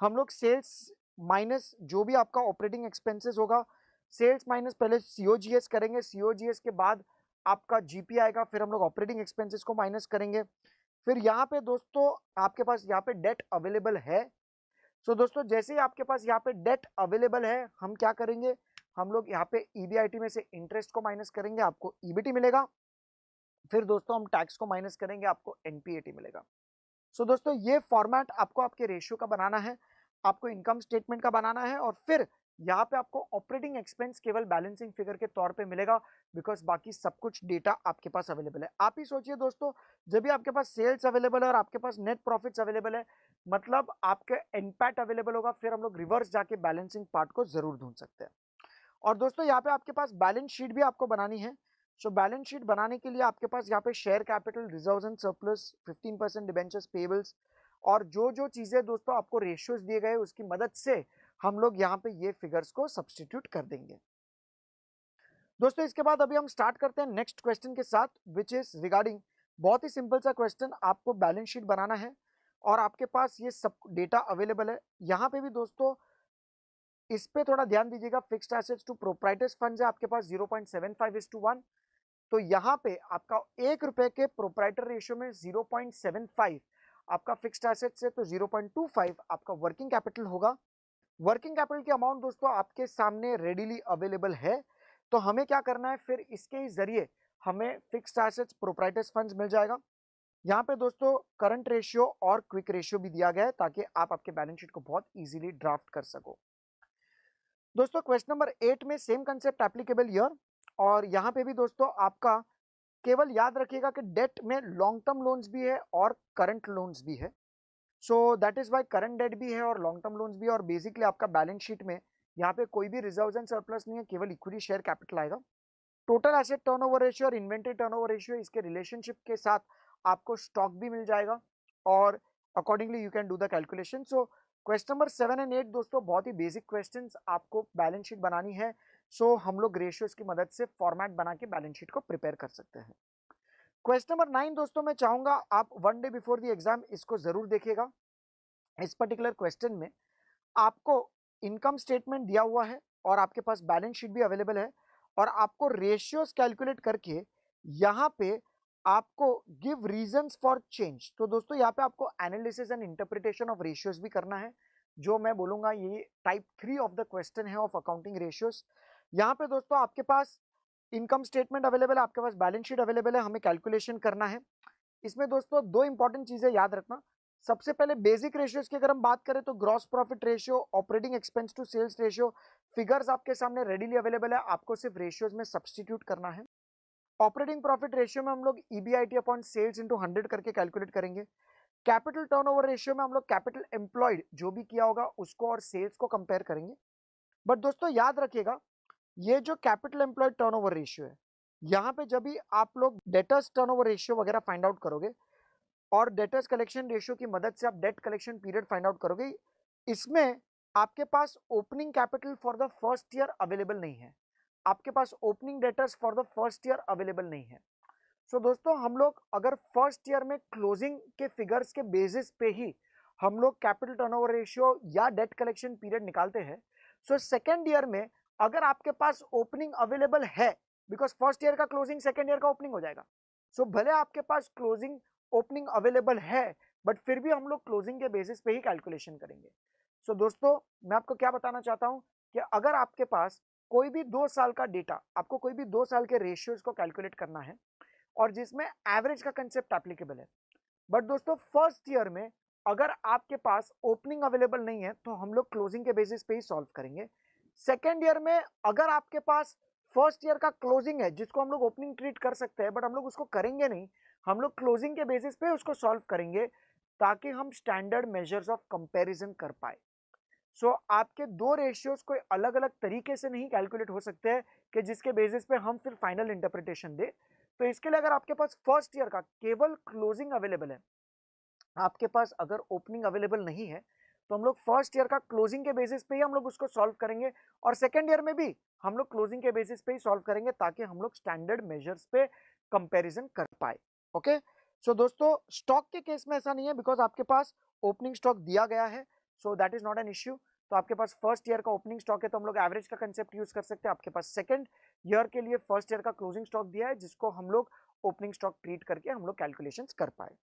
हम लोग सेल्स माइनस जो भी आपका ऑपरेटिंग एक्सपेंसेस होगा, सेल्स माइनस पहले सीओजीएस करेंगे, सीओजीएस के बाद आपका जीपी आएगा, फिर हम लोग ऑपरेटिंग एक्सपेंसेस को माइनस करेंगे। फिर यहाँ पे दोस्तों आपके पास यहाँ पे डेट अवेलेबल है। सो दोस्तों जैसे ही आपके पास यहाँ पे डेट अवेलेबल है हम क्या करेंगे, हम लोग यहाँ पे ईबीआईटी में से इंटरेस्ट को माइनस करेंगे, आपको ईबीटी मिलेगा। फिर दोस्तों हम टैक्स को माइनस करेंगे, आपको एनपीएटी मिलेगा। सो दोस्तों ये फॉर्मेट आपको आपके रेशियो का बनाना है, आपको इनकम स्टेटमेंट का बनाना है, और फिर यहाँ पे आपको ऑपरेटिंग एक्सपेंस केवल बैलेंसिंग फिगर के तौर पे मिलेगा बिकॉज बाकी सब कुछ डेटा आपके पास अवेलेबल है। आप ही सोचिए दोस्तों जब भी आपके पास सेल्स अवेलेबल है और आपके पास नेट प्रॉफिट्स अवेलेबल है मतलब आपके एनपैट अवेलेबल होगा, फिर हम लोग रिवर्स जाके बैलेंसिंग पार्ट को जरूर ढूंढ सकते हैं। और दोस्तों यहाँ पे आपके पास बैलेंस शीट भी आपको बनानी है। सो बैलेंस शीट बनाने के लिए आपके पास यहाँ पे share capital, reserves and surplus, 15% debentures payables और जो जो चीजें दोस्तों आपको रेशियोज दिए गए उसकी मदद से हम लोग यहाँ पे ये फिगर्स को सब्सटीट्यूट कर देंगे। दोस्तों इसके बाद अभी हम स्टार्ट करते हैं नेक्स्ट क्वेश्चन के साथ विच इज रिगार्डिंग, बहुत ही सिंपल सा क्वेश्चन, आपको बैलेंस शीट बनाना है और आपके पास ये सब डेटा अवेलेबल है। यहाँ पे भी दोस्तों इस पे थोड़ा ध्यान दीजिएगा, fixed assets to proprietors funds है आपके पास 0.75:1, तो यहाँ पे आपका ₹1 के प्रोप्राइटर रेशियो में 0.75 आपका फिक्स्ड एसेट्स है, तो 0.25 आपका वर्किंग कैपिटल होगा। वर्किंग कैपिटल की अमाउंट दोस्तों आपके सामने रेडीली अवेलेबल है, तो हमें क्या करना है फिर इसके ही जरिए हमें फिक्स्ड एसेट्स प्रोप्राइटर्स फंड्स मिल जाएगा। यहाँ पे दोस्तों करंट रेशियो और क्विक रेशियो भी दिया गया है ताकि आप आपके बैलेंस शीट को बहुत इजीली ड्राफ्ट कर सको। दोस्तों क्वेश्चन नंबर 8 में सेम कंसेप्ट एप्लीकेबल हियर, और यहाँ पे भी दोस्तों आपका केवल याद रखिएगा कि डेट में लॉन्ग टर्म लोन्स भी है और करंट लोन्स भी है, so that is why current debt भी है और लॉन्ग टर्म लोन्स भी है, और बेसिकली आपका बैलेंस शीट में यहाँ पे कोई भी रिजर्व्स एंड सरप्लस नहीं है, केवल इक्विटी शेयर कैपिटल आएगा। टोटल एसेट टर्नओवर रेशियो और इन्वेंटरी टर्नओवर रेशियो, इसके रिलेशनशिप के साथ आपको स्टॉक भी मिल जाएगा और accordingly you can do the calculation. So question number 7 and 8 दोस्तों बहुत ही बेसिक क्वेश्चंस, आपको बैलेंस शीट बनानी है। सो हम लोग रेशियोज की मदद से फॉर्मेट बना के बैलेंस शीट को प्रिपेयर कर सकते हैं। क्वेश्चन नंबर 9 दोस्तों मैं चाहूंगा आप 1 डे बिफोर द एग्जाम इसको जरूर देखिएगा। इस पर्टिकुलर क्वेश्चन में आपको इनकम स्टेटमेंट दिया हुआ है और आपके पास बैलेंस शीट भी अवेलेबल है और आपको रेशियोज कैलकुलेट करके यहाँ पे आपको गिव रीजंस फॉर चेंज। तो दोस्तों यहाँ पे आपको analysis and interpretation of ratios भी करना है, जो मैं बोलूंगा ये टाइप 3 ऑफ द क्वेश्चन है ऑफ अकाउंटिंग रेशियोज। यहाँ पे दोस्तों आपके पास इनकम स्टेटमेंट अवेलेबल है, आपके पास बैलेंस शीट अवेलेबल है, हमें कैलकुलेशन करना है। इसमें दोस्तों दो इंपॉर्टेंट चीजें याद रखना। सबसे पहले बेसिक रेशियोज की अगर हम बात करें तो gross profit ratio, operating expense to sales ratio, figures आपके सामने रेडीली अवेलेबल है, आपको सिर्फ रेशियोज में सब्सटीट्यूट करना है। ऑपरेटिंग प्रॉफिट रेशियो में हम लोग ईबीआईटी अपॉन सेल्स इंटू 100 करके कैलकुलेट करेंगे। कैपिटल टर्नओवर रेशियो में हम लोग कैपिटल एम्प्लॉयड जो भी किया होगा उसको और सेल्स को कंपेयर करेंगे। बट दोस्तों याद रखिएगा, ये जो कैपिटल एम्प्लॉयड टर्नओवर रेशियो है, यहाँ पे जब भी आप लोग डेटर्स टर्नओवर रेशियो वगैरह फाइंड आउट करोगे और डेटर्स कलेक्शन रेशियो की मदद से आप debt collection period find out करोगे, इसमें आपके पास opening capital for the first year available नहीं है, आपके पास opening debtors for the first year available नहीं है। सो दोस्तों हम लोग अगर फर्स्ट ईयर में क्लोजिंग के फिगर्स के बेसिस पे ही हम लोग कैपिटल टर्नओवर रेशियो या डेट कलेक्शन पीरियड निकालते हैं, सो सेकेंड ईयर में अगर आपके पास ओपनिंग अवेलेबल है, बिकॉज फर्स्ट ईयर का क्लोजिंग सेकेंड ईयर का ओपनिंग हो जाएगा, सो भले आपके पास क्लोजिंग ओपनिंग अवेलेबल है बट फिर भी हम लोग क्लोजिंग के बेसिस पे ही कैलकुलेशन करेंगे। सो दोस्तों मैं आपको क्या बताना चाहता हूं कि अगर आपके पास कोई भी 2 साल का डेटा, आपको कोई भी 2 साल के रेशियोज को कैलकुलेट करना है और जिसमें एवरेज का कंसेप्ट एप्लीकेबल है, बट दोस्तों फर्स्ट ईयर में अगर आपके पास ओपनिंग अवेलेबल नहीं है तो हम लोग क्लोजिंग के बेसिस पे ही सॉल्व करेंगे। सेकेंड ईयर में अगर आपके पास फर्स्ट ईयर का क्लोजिंग है जिसको हम लोग ओपनिंग ट्रीट कर सकते हैं बट हम लोग उसको करेंगे नहीं, हम लोग क्लोजिंग के बेसिस पे उसको सॉल्व करेंगे ताकि हम स्टैंडर्ड मेजर्स ऑफ कंपैरिजन कर पाए। सो आपके दो रेशियोज कोई अलग अलग तरीके से नहीं कैलकुलेट हो सकते हैं कि जिसके बेसिस पे हम फिर फाइनल इंटरप्रिटेशन दे। तो इसके लिए अगर आपके पास फर्स्ट ईयर का केवल क्लोजिंग अवेलेबल है, आपके पास अगर ओपनिंग अवेलेबल नहीं है, तो हम लोग फर्स्ट ईयर का क्लोजिंग के बेसिस पे ही हम लोग उसको सॉल्व करेंगे और सेकेंड ईयर में भी हम लोग क्लोजिंग के बेसिस पे ही सॉल्व करेंगे ताकि हम लोग स्टैंडर्ड मेजर्स पे कंपैरिजन कर पाए। ओके, सो दोस्तों स्टॉक के केस में ऐसा नहीं है बिकॉज आपके पास ओपनिंग स्टॉक दिया गया है, so that is not an issue. तो आपके पास फर्स्ट ईयर का ओपनिंग स्टॉक है तो हम लोग एवरेज का कंसेप्ट यूज कर सकते हैं। आपके पास सेकंड ईयर के लिए फर्स्ट ईयर का क्लोजिंग स्टॉक दिया है जिसको हम लोग ओपनिंग स्टॉक ट्रीट करके हम लोग कैलकुलेशंस कर पाए।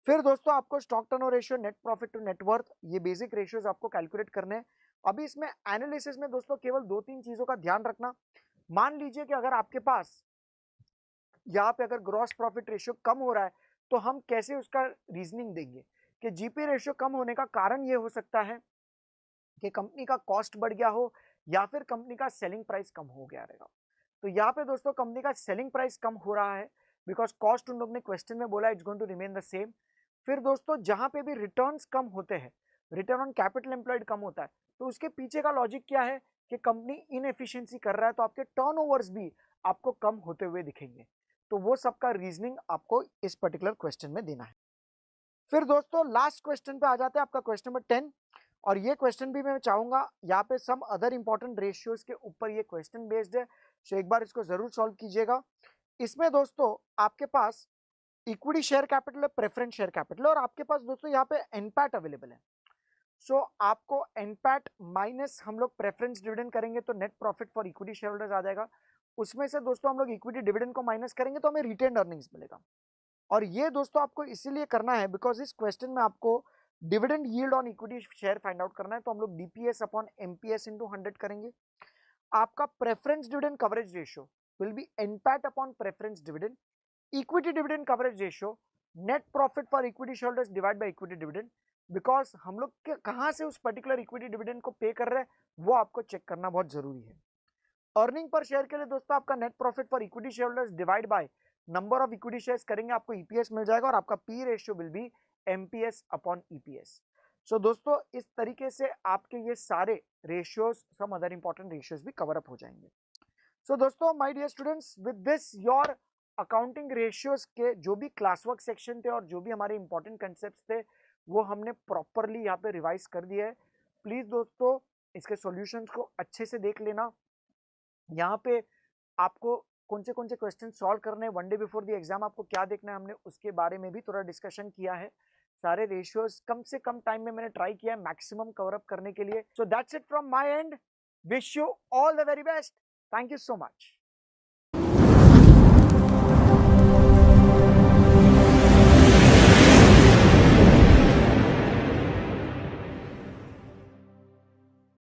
फिर दोस्तों आपको stock turnover ratio, net profit to net worth, ये बेसिक रेशियोज आपको कैलकुलेट करने हैं। अभी इसमें एनालिसिस में दोस्तों केवल 2-3 चीजों का ध्यान रखना। मान लीजिए कि अगर आपके पास यहाँ पे अगर ग्रॉस प्रॉफिट रेशियो कम हो रहा है तो हम कैसे उसका रीजनिंग देंगे कि जीपी रेशियो कम होने का कारण ये हो सकता है कि कंपनी का कॉस्ट बढ़ गया हो या फिर कंपनी का सेलिंग प्राइस कम हो गया रहेगा। तो यहाँ पे दोस्तों कंपनी का सेलिंग प्राइस कम हो रहा है बिकॉज कॉस्ट उन लोग ने क्वेश्चन में बोला it's going to remain the same. फिर दोस्तों जहां पे भी रिटर्न्स कम होते हैं, रिटर्न ऑन कैपिटल एम्प्लॉयड कम होता है, तो उसके पीछे का लॉजिक क्या है कि कंपनी इनएफिशिएंसी कर रहा है तो आपके टर्नओवर्स भी आपको कम होते हुए दिखेंगे। तो वो सबका रीजनिंग आपको इस पर्टिकुलर क्वेश्चन में देना है। फिर दोस्तों लास्ट क्वेश्चन पे आ जाते हैं, आपका क्वेश्चन नंबर 10, और ये क्वेश्चन भी मैं चाहूंगा यहाँ पे सम अदर इंपॉर्टेंट रेशियोज के ऊपर ये क्वेश्चन बेस्ड है, तो एक बार इसको जरूर सॉल्व कीजिएगा। इसमें दोस्तों आपके पास इक्विटी शेयर कैपिटल है, प्रेफरेंस शेयर कैपिटल, और आपके पास दोस्तों यहाँ पे एनपैट अवेलेबल है। सो आपको एनपैट माइनस हम लोग प्रेफरेंस डिविडेंड करेंगे तो net profit for equity share holders आ जाएगा। उसमें से दोस्तों हम लोग इक्विटी डिविडेंड को माइनस करेंगे तो हमें रिटेन अर्निंग्स मिलेगा। और ये दोस्तों आपको इसीलिए करना है बिकॉज इस क्वेश्चन में आपको dividend yield on equity share find out करना है, तो हम लोग डीपीएस अपॉन एमपीएस इंटू 100 करेंगे। आपका preference dividend coverage ratio will be NPAT upon preference dividend, equity dividend coverage ratio net profit for equity shareholders divide by equity dividend. Because हम लोग कहां से उस पर्टिकुलर इक्विटी डिविडेंड को पे कर रहे हैं वो आपको चेक करना बहुत जरूरी है। अर्निंग पर शेयर के लिए दोस्तों आपका net profit for equity shareholders divide by number of equity shares करेंगे, आपको ईपीएस मिल जाएगा और आपका P ratio will be MPS upon EPS. So दोस्तों इस तरीके से आपके ये सारे ratios, some other important ratios भी कवर अप हो जाएंगे। सो दोस्तों my dear students, with this your accounting ratios के जो भी क्लास वर्क सेक्शन थे और जो भी हमारे इंपॉर्टेंट कंसेप्ट्स थे वो हमने प्रॉपरली यहाँ पे रिवाइज कर दिया है। प्लीज दोस्तों इसके सॉल्यूशंस को अच्छे से देख लेना। यहाँ पे आपको कौन से क्वेश्चन सॉल्व करने हैं, one day before the exam आपको क्या देखना है, हमने उसके बारे में भी थोड़ा डिस्कशन किया है। सारे रेशियोज कम से कम टाइम में मैंने ट्राई किया है मैक्सिमम कवर अप करने के लिए। So that's it from my and, wish you all the very best, thank you so much.